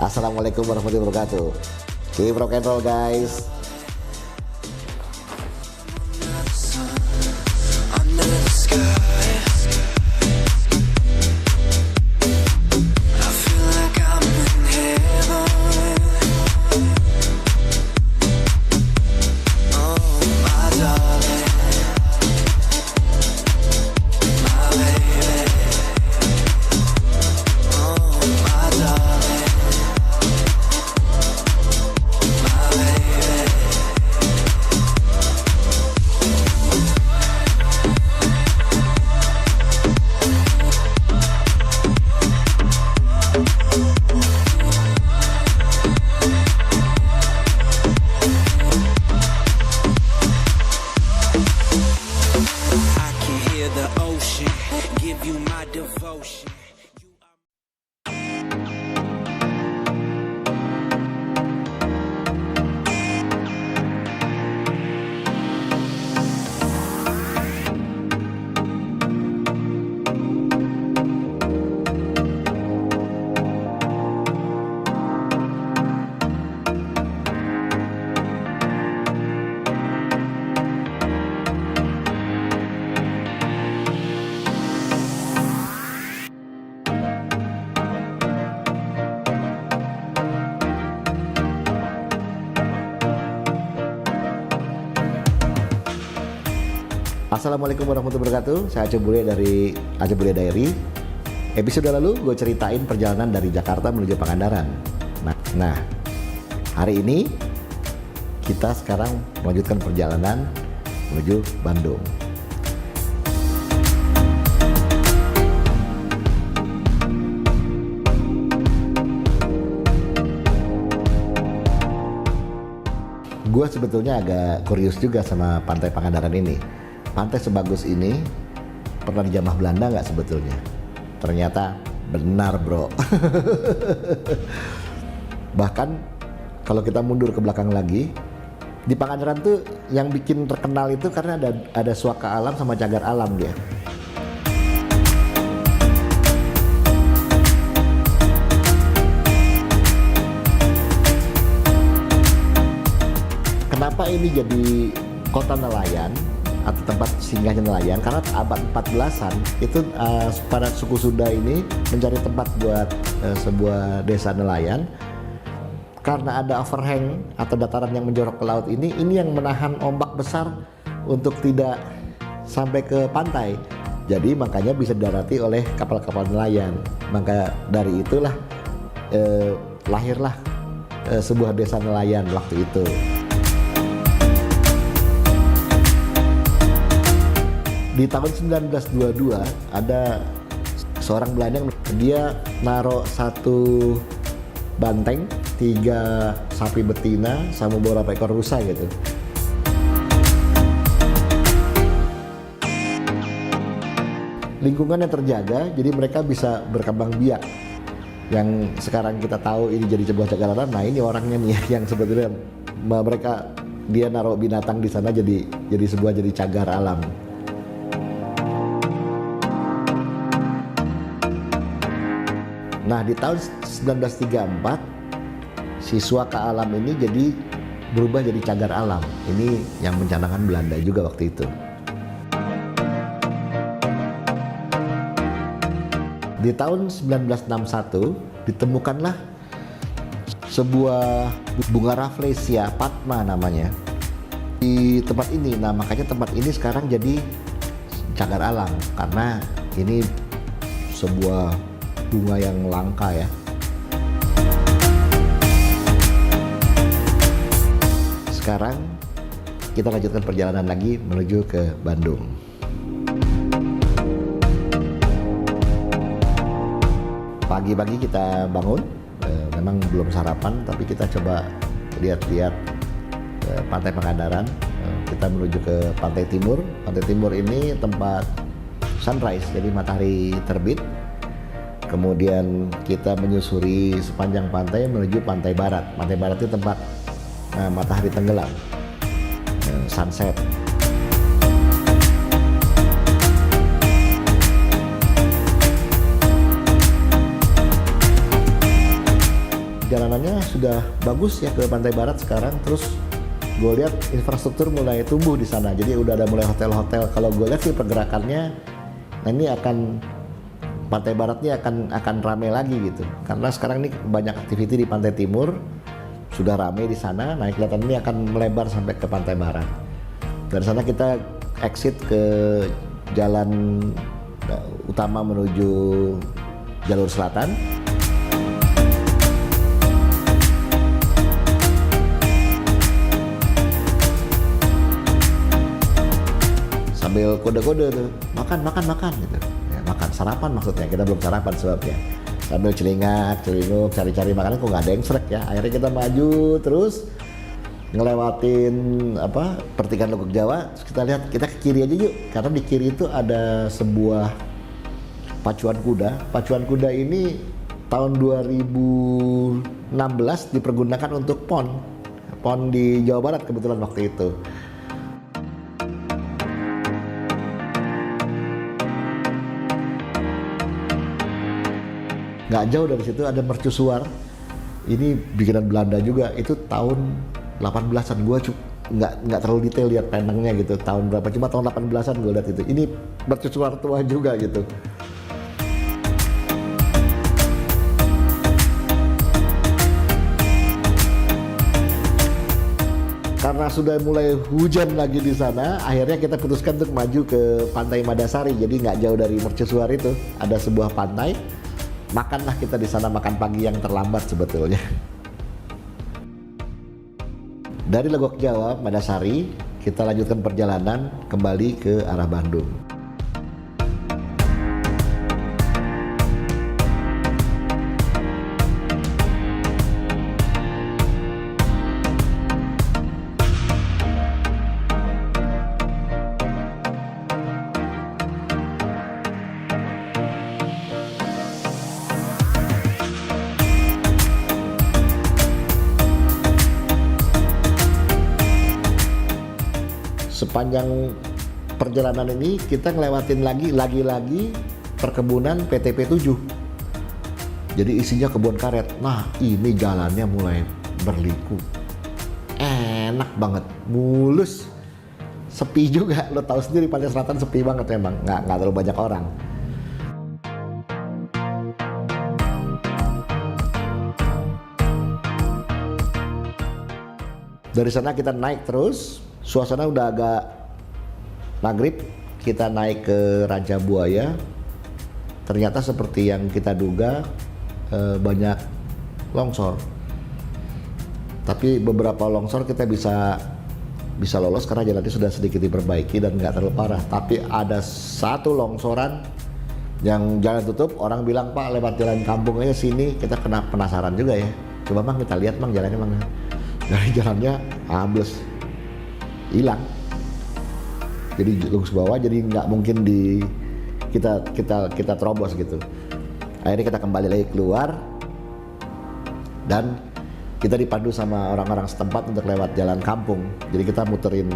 A: Assalamualaikum warahmatullahi wabarakatuh. Keep rock and roll guys.
E: Under the sky, I feel like I'm in heaven. Oh, my darling, my baby. Oh, my darling, my baby. I can hear the ocean, give you my devotion.
A: Assalamualaikum warahmatullahi wabarakatuh. Saya Aceh Bule dari Aceh Bule Diary. Episode lalu gue ceritain perjalanan dari Jakarta menuju Pangandaran. Nah, hari ini kita sekarang melanjutkan perjalanan menuju Bandung. Gue sebetulnya agak kurius juga sama Pantai Pangandaran ini. Pantai sebagus ini pernah dijamah Belanda nggak sebetulnya? Ternyata benar bro. Bahkan kalau kita mundur ke belakang lagi, di Pangandaran tuh yang bikin terkenal itu karena ada suaka alam sama cagar alam dia. Kenapa ini jadi kota nelayan atau tempat singgahnya nelayan? Karena abad 14-an itu para suku Sunda ini mencari tempat buat sebuah desa nelayan. Karena ada overhang atau dataran yang menjorok ke laut ini yang menahan ombak besar untuk tidak sampai ke pantai. Jadi makanya bisa didarati oleh kapal-kapal nelayan. Maka dari itulah lahirlah sebuah desa nelayan waktu itu. Di tahun 1922 ada seorang Belanda yang dia naruh satu banteng, 3 sapi betina sama beberapa ekor rusa gitu. Lingkungannya terjaga, jadi mereka bisa berkembang biak. Yang sekarang kita tahu ini jadi sebuah cagar alam. Nah ini orangnya nih yang sebetulnya dia naruh binatang di sana jadi cagar alam. Nah di tahun 1934 si suaka alam ini berubah jadi cagar alam. Ini yang mencanangkan Belanda juga waktu itu. Di tahun 1961 ditemukanlah sebuah bunga Rafflesia Padma namanya di tempat ini. Nah makanya tempat ini sekarang jadi cagar alam karena ini sebuah bunga yang langka ya. Sekarang kita lanjutkan perjalanan lagi menuju ke Bandung. Pagi-pagi kita bangun, memang belum sarapan tapi kita coba lihat-lihat Pantai Pangandaran. kita menuju ke pantai timur. Pantai timur ini tempat sunrise, jadi matahari terbit. Kemudian kita menyusuri sepanjang pantai menuju pantai barat. Pantai barat itu tempat matahari tenggelam, sunset. Jalanannya sudah bagus ya ke pantai barat sekarang. Terus gue lihat infrastruktur mulai tumbuh di sana. Jadi udah ada mulai hotel-hotel. Kalau gue lihat sih pergerakannya, nah ini pantai baratnya akan ramai lagi gitu. Karena sekarang ini banyak aktiviti di pantai timur, sudah ramai di sana. Nah kelihatan ini akan melebar sampai ke pantai barat. Dari sana kita exit ke jalan utama menuju jalur selatan. Sambil kode-kode tuh, makan gitu. Ya, makan, sarapan maksudnya, kita belum sarapan sebabnya. Sambil celinguk, cari-cari makanan, kok nggak ada yang srek ya. Akhirnya kita maju terus, ngelewatin pertigaan Legok Jawa. Terus kita lihat, kita ke kiri aja yuk. Karena di kiri itu ada sebuah pacuan kuda. Pacuan kuda ini tahun 2016 dipergunakan untuk PON di Jawa Barat kebetulan waktu itu. Nggak jauh dari situ ada mercusuar. Ini bikinan Belanda juga. Itu tahun 18-an. Gue nggak terlalu detail lihat penangnya gitu. Tahun berapa? Cuma tahun 18-an gue lihat itu. Ini mercusuar tua juga gitu. Karena sudah mulai hujan lagi di sana, akhirnya kita putuskan untuk maju ke Pantai Madasari. Jadi nggak jauh dari mercusuar itu. Ada sebuah pantai. Makanlah kita di sana, makan pagi yang terlambat sebetulnya. Dari Legok Jawa, Madasari, kita lanjutkan perjalanan kembali ke arah Bandung. Sepanjang perjalanan ini kita ngelewatin lagi perkebunan PTP 7. Jadi isinya kebun karet. Nah ini jalannya mulai berliku. Enak banget, mulus. Sepi juga, lo tahu sendiri Pantai Selatan sepi banget emang, nggak terlalu banyak orang. Dari sana kita naik terus. Suasana udah agak maghrib, kita naik ke Raja Buaya. Ternyata seperti yang kita duga, banyak longsor. Tapi beberapa longsor kita bisa lolos karena jalannya sudah sedikit diperbaiki dan nggak terlalu parah. Tapi ada satu longsoran yang jalan tutup, orang bilang Pak lewat jalan kampung aja sini. Kita kena penasaran juga ya. Coba Bang kita lihat Bang jalannya Bang. Dari jalannya ambles. Hilang, jadi lurus bawah, jadi nggak mungkin kita terobos gitu. Akhirnya kita kembali lagi keluar dan kita dipandu sama orang-orang setempat untuk lewat jalan kampung. Jadi kita muterin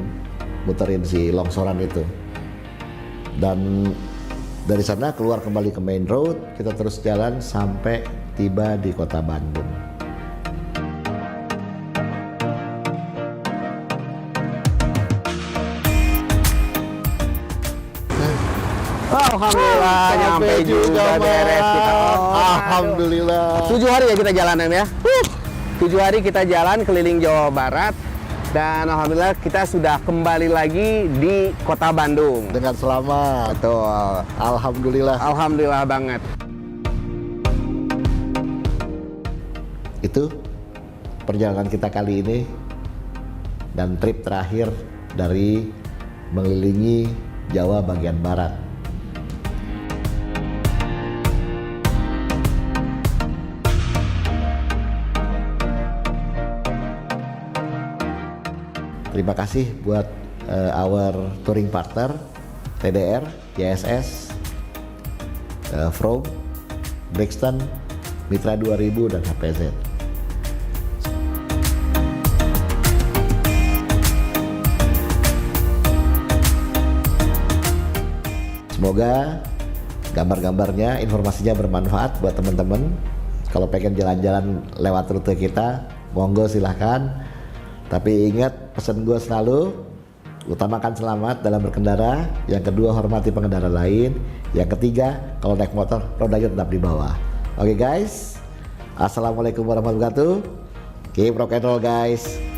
A: si longsoran itu. Dan dari sana keluar kembali ke main road, kita terus jalan sampai tiba di kota Bandung.
B: Alhamdulillah nyampe juga beres kita.
A: Alhamdulillah.
B: 7 hari ya kita jalanan ya. 7 hari kita jalan keliling Jawa Barat dan alhamdulillah kita sudah kembali lagi di kota Bandung
A: Dengan selamat.
B: betul. Alhamdulillah banget.
A: Itu perjalanan kita kali ini dan trip terakhir dari mengelilingi Jawa bagian barat. Terima kasih buat our touring partner TDR, YSS, From, Brixton, Mitra 2000 dan HPZ. Semoga gambar-gambarnya, informasinya bermanfaat buat teman-teman. Kalau pengen jalan-jalan lewat rute kita, monggo silahkan. Tapi ingat pesan gue selalu, utamakan selamat dalam berkendara. Yang kedua, hormati pengendara lain. Yang ketiga, kalau naik motor, rodanya tetap di bawah. Oke guys, assalamualaikum warahmatullahi wabarakatuh. Keep rock and roll guys.